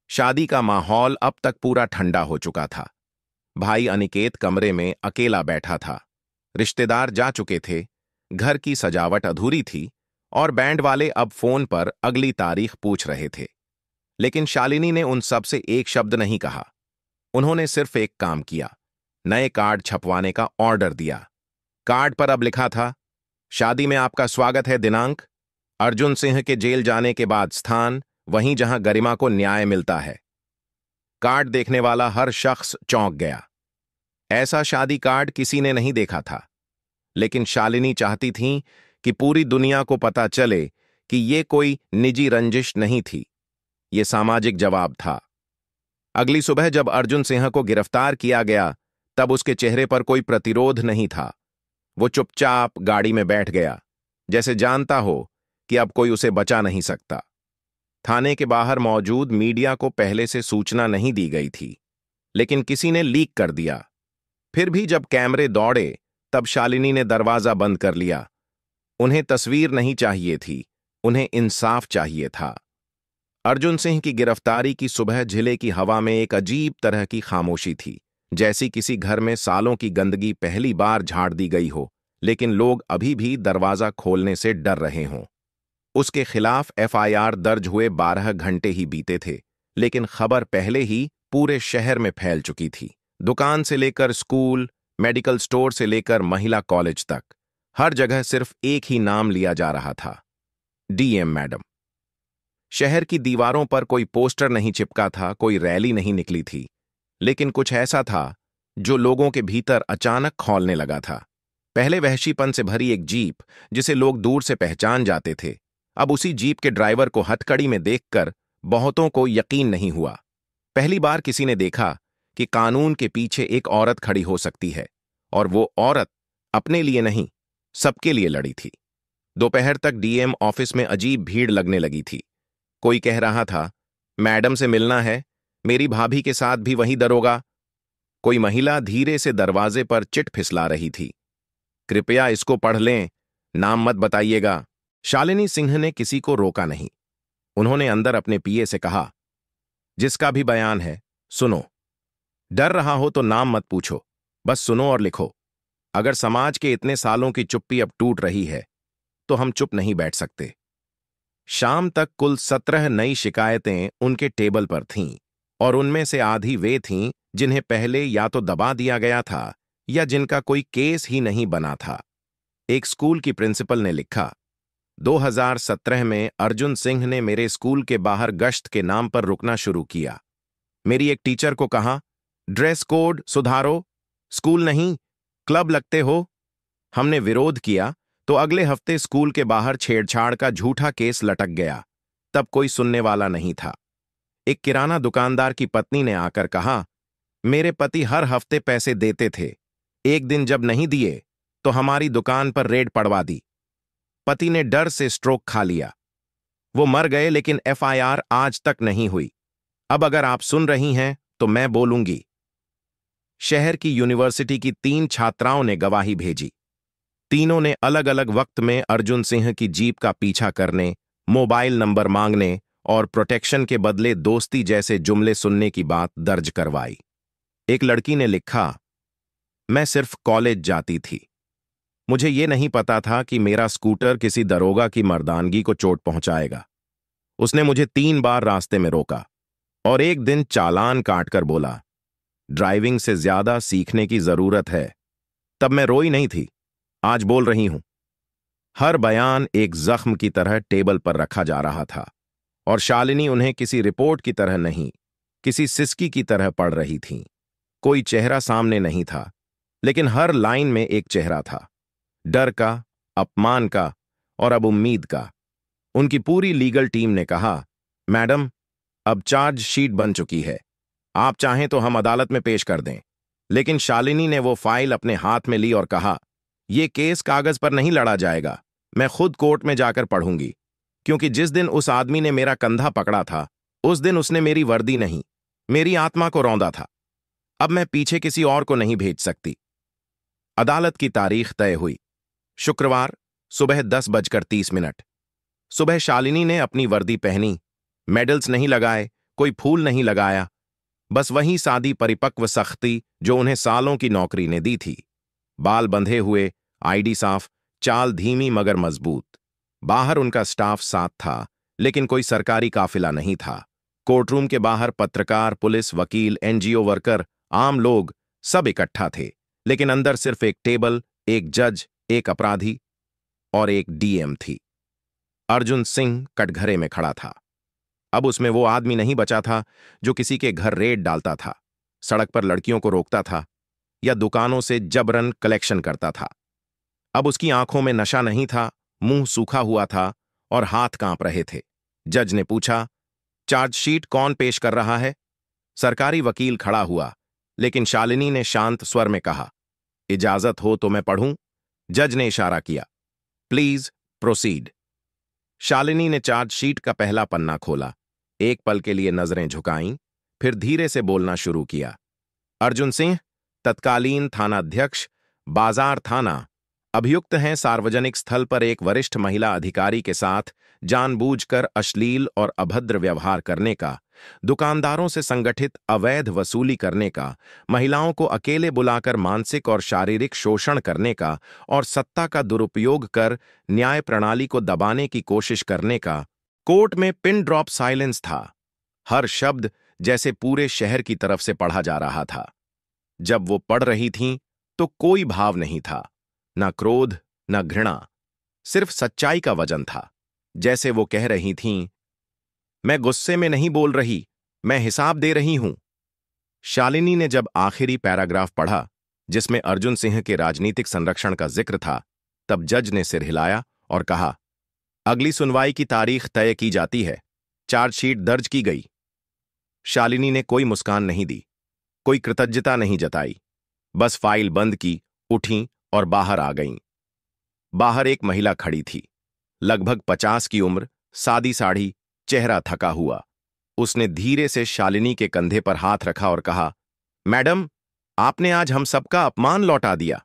शादी का माहौल अब तक पूरा ठंडा हो चुका था। भाई अनिकेत कमरे में अकेला बैठा था। रिश्तेदार जा चुके थे, घर की सजावट अधूरी थी और बैंड वाले अब फोन पर अगली तारीख पूछ रहे थे। लेकिन शालिनी ने उन सब से एक शब्द नहीं कहा। उन्होंने सिर्फ एक काम किया, नए कार्ड छपवाने का ऑर्डर दिया। कार्ड पर अब लिखा था, शादी में आपका स्वागत है, दिनांक अर्जुन सिंह के जेल जाने के बाद स्थान वहीं जहां गरिमा को न्याय मिलता है। कार्ड देखने वाला हर शख्स चौंक गया। ऐसा शादी कार्ड किसी ने नहीं देखा था। लेकिन शालिनी चाहती थीं कि पूरी दुनिया को पता चले कि ये कोई निजी रंजिश नहीं थी, ये सामाजिक जवाब था। अगली सुबह जब अर्जुन सिंह को गिरफ्तार किया गया, तब उसके चेहरे पर कोई प्रतिरोध नहीं था। वो चुपचाप गाड़ी में बैठ गया, जैसे जानता हो कि अब कोई उसे बचा नहीं सकता। थाने के बाहर मौजूद मीडिया को पहले से सूचना नहीं दी गई थी, लेकिन किसी ने लीक कर दिया। फिर भी जब कैमरे दौड़े, तब शालिनी ने दरवाजा बंद कर लिया। उन्हें तस्वीर नहीं चाहिए थी, उन्हें इंसाफ चाहिए था। अर्जुन सिंह की गिरफ्तारी की सुबह जिले की हवा में एक अजीब तरह की खामोशी थी, जैसी किसी घर में सालों की गंदगी पहली बार झाड़ दी गई हो, लेकिन लोग अभी भी दरवाजा खोलने से डर रहे हों। उसके खिलाफ एफआईआर दर्ज हुए 12 घंटे ही बीते थे, लेकिन खबर पहले ही पूरे शहर में फैल चुकी थी। दुकान से लेकर स्कूल, मेडिकल स्टोर से लेकर महिला कॉलेज तक, हर जगह सिर्फ एक ही नाम लिया जा रहा था, डीएम मैडम। शहर की दीवारों पर कोई पोस्टर नहीं चिपका था, कोई रैली नहीं निकली थी, लेकिन कुछ ऐसा था जो लोगों के भीतर अचानक खौलने लगा था। पहले वहशीपन से भरी एक जीप, जिसे लोग दूर से पहचान जाते थे, अब उसी जीप के ड्राइवर को हथकड़ी में देखकर बहुतों को यकीन नहीं हुआ। पहली बार किसी ने देखा कि कानून के पीछे एक औरत खड़ी हो सकती है, और वो औरत अपने लिए नहीं, सबके लिए लड़ी थी। दोपहर तक डीएम ऑफिस में अजीब भीड़ लगने लगी थी। कोई कह रहा था, मैडम से मिलना है, मेरी भाभी के साथ भी वही दरोगा। कोई महिला धीरे से दरवाजे पर चिट फिसला रही थी, कृपया इसको पढ़ लें, नाम मत बताइएगा। शालिनी सिंह ने किसी को रोका नहीं। उन्होंने अंदर अपने पीए से कहा, जिसका भी बयान है सुनो। डर रहा हो तो नाम मत पूछो, बस सुनो और लिखो। अगर समाज के इतने सालों की चुप्पी अब टूट रही है, तो हम चुप नहीं बैठ सकते। शाम तक कुल 17 नई शिकायतें उनके टेबल पर थीं, और उनमें से आधी वे थीं जिन्हें पहले या तो दबा दिया गया था या जिनका कोई केस ही नहीं बना था। एक स्कूल की प्रिंसिपल ने लिखा, 2017 में अर्जुन सिंह ने मेरे स्कूल के बाहर गश्त के नाम पर रुकना शुरू किया। मेरी एक टीचर को कहा, ड्रेस कोड सुधारो, स्कूल नहीं क्लब लगते हो। हमने विरोध किया तो अगले हफ्ते स्कूल के बाहर छेड़छाड़ का झूठा केस लटक गया। तब कोई सुनने वाला नहीं था। एक किराना दुकानदार की पत्नी ने आकर कहा, मेरे पति हर हफ्ते पैसे देते थे, एक दिन जब नहीं दिए तो हमारी दुकान पर रेड पड़वा दी। पति ने डर से स्ट्रोक खा लिया। वो मर गए, लेकिन एफआईआर आज तक नहीं हुई। अब अगर आप सुन रही हैं तो मैं बोलूंगी। शहर की यूनिवर्सिटी की 3 छात्राओं ने गवाही भेजी। तीनों ने अलग अलग वक्त में अर्जुन सिंह की जीप का पीछा करने, मोबाइल नंबर मांगने और प्रोटेक्शन के बदले दोस्ती जैसे जुमले सुनने की बात दर्ज करवाई। एक लड़की ने लिखा, मैं सिर्फ कॉलेज जाती थी, मुझे ये नहीं पता था कि मेरा स्कूटर किसी दरोगा की मर्दानगी को चोट पहुंचाएगा। उसने मुझे 3 बार रास्ते में रोका और एक दिन चालान काटकर बोला, ड्राइविंग से ज्यादा सीखने की जरूरत है। तब मैं रोई नहीं थी, आज बोल रही हूं। हर बयान एक जख्म की तरह टेबल पर रखा जा रहा था, और शालिनी उन्हें किसी रिपोर्ट की तरह नहीं, किसी सिसकी की तरह पढ़ रही थीं। कोई चेहरा सामने नहीं था, लेकिन हर लाइन में एक चेहरा था, डर का, अपमान का और अब उम्मीद का। उनकी पूरी लीगल टीम ने कहा, मैडम, अब चार्जशीट बन चुकी है, आप चाहें तो हम अदालत में पेश कर दें। लेकिन शालिनी ने वो फाइल अपने हाथ में ली और कहा, यह केस कागज पर नहीं लड़ा जाएगा, मैं खुद कोर्ट में जाकर पढ़ूंगी, क्योंकि जिस दिन उस आदमी ने मेरा कंधा पकड़ा था, उस दिन उसने मेरी वर्दी नहीं, मेरी आत्मा को रौंदा था। अब मैं पीछे किसी और को नहीं भेज सकती। अदालत की तारीख तय हुई, शुक्रवार सुबह 10:30। सुबह शालिनी ने अपनी वर्दी पहनी, मेडल्स नहीं लगाए, कोई फूल नहीं लगाया, बस वही सादी परिपक्व सख्ती जो उन्हें सालों की नौकरी ने दी थी। बाल बंधे हुए, आईडी साफ, चाल धीमी मगर मजबूत। बाहर उनका स्टाफ साथ था, लेकिन कोई सरकारी काफिला नहीं था। कोर्टरूम के बाहर पत्रकार, पुलिस, वकील, एनजीओ वर्कर, आम लोग सब इकट्ठा थे, लेकिन अंदर सिर्फ एक टेबल, एक जज, एक अपराधी और एक डीएम थी। अर्जुन सिंह कटघरे में खड़ा था। अब उसमें वो आदमी नहीं बचा था जो किसी के घर रेड डालता था, सड़क पर लड़कियों को रोकता था या दुकानों से जबरन कलेक्शन करता था। अब उसकी आंखों में नशा नहीं था, मुंह सूखा हुआ था और हाथ कांप रहे थे। जज ने पूछा, चार्जशीट कौन पेश कर रहा है? सरकारी वकील खड़ा हुआ, लेकिन शालिनी ने शांत स्वर में कहा, इजाजत हो तो मैं पढ़ूं? जज ने इशारा किया, प्लीज प्रोसीड। शालिनी ने चार्जशीट का पहला पन्ना खोला, एक पल के लिए नजरें झुकाईं, फिर धीरे से बोलना शुरू किया। अर्जुन सिंह, तत्कालीन थानाध्यक्ष, बाजार थाना। अभियुक्त हैं सार्वजनिक स्थल पर एक वरिष्ठ महिला अधिकारी के साथ जानबूझकर अश्लील और अभद्र व्यवहार करने का, दुकानदारों से संगठित अवैध वसूली करने का, महिलाओं को अकेले बुलाकर मानसिक और शारीरिक शोषण करने का और सत्ता का दुरुपयोग कर न्याय प्रणाली को दबाने की कोशिश करने का। कोर्ट में पिन ड्रॉप साइलेंस था। हर शब्द जैसे पूरे शहर की तरफ से पढ़ा जा रहा था। जब वो पढ़ रही थीं, तो कोई भाव नहीं था, न क्रोध न घृणा, सिर्फ सच्चाई का वजन था। जैसे वो कह रही थीं, मैं गुस्से में नहीं बोल रही, मैं हिसाब दे रही हूं। शालिनी ने जब आखिरी पैराग्राफ पढ़ा, जिसमें अर्जुन सिंह के राजनीतिक संरक्षण का जिक्र था, तब जज ने सिर हिलाया और कहा, अगली सुनवाई की तारीख तय की जाती है। चार्जशीट दर्ज की गई। शालिनी ने कोई मुस्कान नहीं दी, कोई कृतज्ञता नहीं जताई, बस फाइल बंद की, उठीं और बाहर आ गईं। बाहर एक महिला खड़ी थी, लगभग 50 की उम्र, सादी साड़ी, चेहरा थका हुआ। उसने धीरे से शालिनी के कंधे पर हाथ रखा और कहा, मैडम, आपने आज हम सबका अपमान लौटा दिया।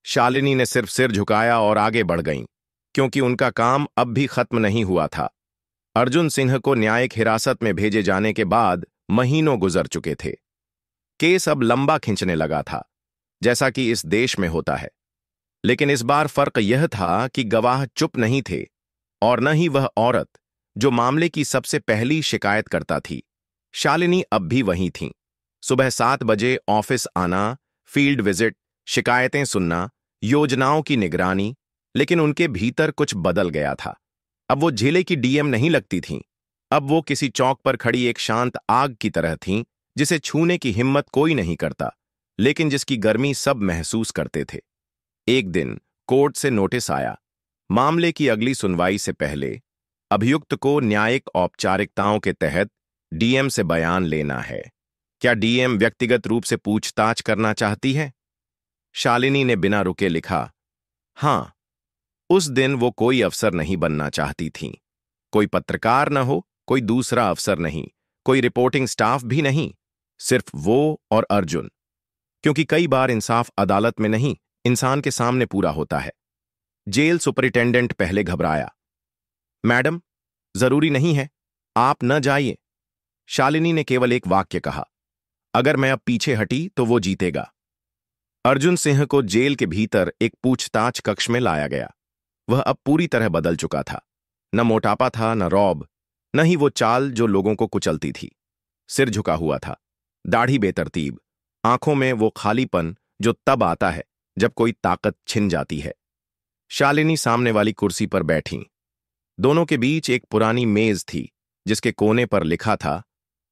शालिनी ने सिर्फ सिर झुकाया और आगे बढ़ गईं, क्योंकि उनका काम अब भी खत्म नहीं हुआ था। अर्जुन सिंह को न्यायिक हिरासत में भेजे जाने के बाद महीनों गुजर चुके थे। केस अब लंबा खिंचने लगा था, जैसा कि इस देश में होता है। लेकिन इस बार फर्क यह था कि गवाह चुप नहीं थे, और न ही वह औरत जो मामले की सबसे पहली शिकायत करता थी। शालिनी अब भी वहीं थीं। सुबह 7 बजे ऑफिस आना, फील्ड विजिट, शिकायतें सुनना, योजनाओं की निगरानी, लेकिन उनके भीतर कुछ बदल गया था। अब वो जिले की डीएम नहीं लगती थीं। अब वो किसी चौक पर खड़ी एक शांत आग की तरह थीं, जिसे छूने की हिम्मत कोई नहीं करता, लेकिन जिसकी गर्मी सब महसूस करते थे। एक दिन कोर्ट से नोटिस आया, मामले की अगली सुनवाई से पहले अभियुक्त को न्यायिक औपचारिकताओं के तहत डीएम से बयान लेना है। क्या डीएम व्यक्तिगत रूप से पूछताछ करना चाहती है? शालिनी ने बिना रुके लिखा, हां। उस दिन वो कोई अफसर नहीं बनना चाहती थीं। कोई पत्रकार न हो, कोई दूसरा अफसर नहीं, कोई रिपोर्टिंग स्टाफ भी नहीं, सिर्फ वो और अर्जुन। क्योंकि कई बार इंसाफ अदालत में नहीं, इंसान के सामने पूरा होता है। जेल सुपरिटेंडेंट पहले घबराया। मैडम, जरूरी नहीं है, आप न जाइए। शालिनी ने केवल एक वाक्य कहा, अगर मैं अब पीछे हटी तो वो जीतेगा। अर्जुन सिंह को जेल के भीतर एक पूछताछ कक्ष में लाया गया। वह अब पूरी तरह बदल चुका था। न मोटापा था, न रौब, न ही वो चाल जो लोगों को कुचलती थी। सिर झुका हुआ था, दाढ़ी बेतरतीब, आंखों में वो खालीपन जो तब आता है जब कोई ताकत छिन जाती है। शालिनी सामने वाली कुर्सी पर बैठी। दोनों के बीच एक पुरानी मेज थी, जिसके कोने पर लिखा था,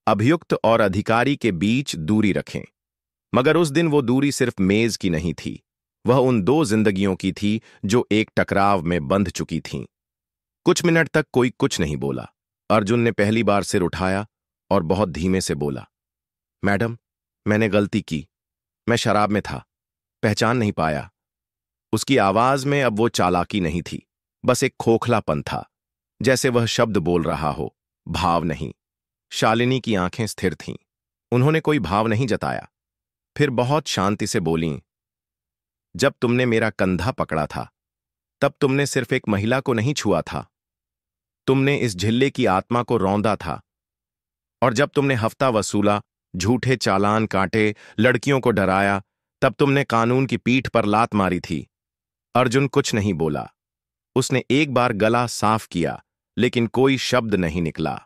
अभियुक्त और अधिकारी के बीच दूरी रखें। मगर उस दिन वो दूरी सिर्फ मेज की नहीं थी, वह उन 2 जिंदगियों की थी जो एक टकराव में बंध चुकी थीं। कुछ मिनट तक कोई कुछ नहीं बोला। अर्जुन ने पहली बार सिर उठाया और बहुत धीमे से बोला, मैडम, मैंने गलती की, मैं शराब में था, पहचान नहीं पाया। उसकी आवाज में अब वो चालाकी नहीं थी, बस एक खोखलापन था, जैसे वह शब्द बोल रहा हो, भाव नहीं। शालिनी की आंखें स्थिर थीं, उन्होंने कोई भाव नहीं जताया। फिर बहुत शांति से बोलीं, जब तुमने मेरा कंधा पकड़ा था, तब तुमने सिर्फ एक महिला को नहीं छुआ था, तुमने इस झिल्ले की आत्मा को रौंदा था। और जब तुमने हफ्ता वसूला, झूठे चालान काटे, लड़कियों को डराया, तब तुमने कानून की पीठ पर लात मारी थी। अर्जुन कुछ नहीं बोला। उसने एक बार गला साफ किया, लेकिन कोई शब्द नहीं निकला।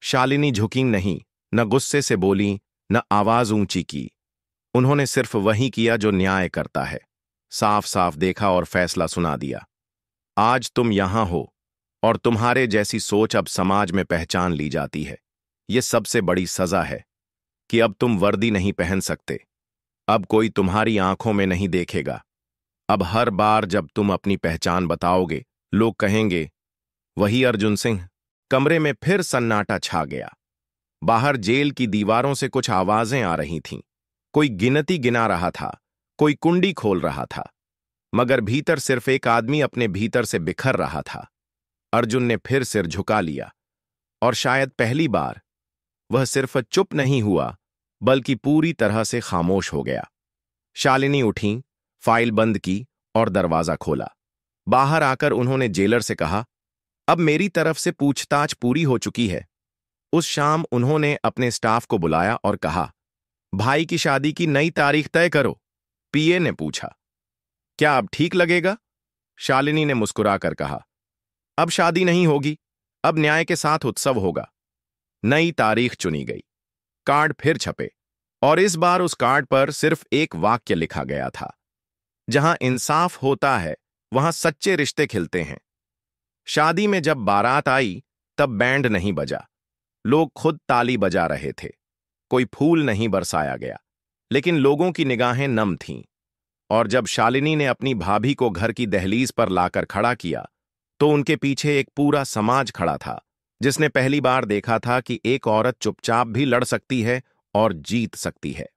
शालिनी झुकी नहीं, न गुस्से से बोली, न आवाज ऊंची की। उन्होंने सिर्फ वही किया जो न्याय करता है। साफ साफ देखा और फैसला सुना दिया। आज तुम यहां हो और तुम्हारे जैसी सोच अब समाज में पहचान ली जाती है। यह सबसे बड़ी सजा है कि अब तुम वर्दी नहीं पहन सकते। अब कोई तुम्हारी आंखों में नहीं देखेगा। अब हर बार जब तुम अपनी पहचान बताओगे, लोग कहेंगे, वही अर्जुन सिंह। कमरे में फिर सन्नाटा छा गया। बाहर जेल की दीवारों से कुछ आवाजें आ रही थीं। कोई गिनती गिना रहा था, कोई कुंडी खोल रहा था, मगर भीतर सिर्फ एक आदमी अपने भीतर से बिखर रहा था। अर्जुन ने फिर सिर झुका लिया, और शायद पहली बार वह सिर्फ चुप नहीं हुआ, बल्कि पूरी तरह से खामोश हो गया। शालिनी उठी, फाइल बंद की और दरवाजा खोला। बाहर आकर उन्होंने जेलर से कहा, अब मेरी तरफ से पूछताछ पूरी हो चुकी है। उस शाम उन्होंने अपने स्टाफ को बुलाया और कहा, भाई की शादी की नई तारीख तय करो। पीए ने पूछा, क्या अब ठीक लगेगा? शालिनी ने मुस्कुराकर कहा, अब शादी नहीं होगी, अब न्याय के साथ उत्सव होगा। नई तारीख चुनी गई। कार्ड फिर छपे, और इस बार उस कार्ड पर सिर्फ एक वाक्य लिखा गया था, जहां इंसाफ होता है वहां सच्चे रिश्ते खिलते हैं। शादी में जब बारात आई, तब बैंड नहीं बजा, लोग खुद ताली बजा रहे थे। कोई फूल नहीं बरसाया गया, लेकिन लोगों की निगाहें नम थीं। और जब शालिनी ने अपनी भाभी को घर की दहलीज पर लाकर खड़ा किया, तो उनके पीछे एक पूरा समाज खड़ा था, जिसने पहली बार देखा था कि एक औरत चुपचाप भी लड़ सकती है और जीत सकती है।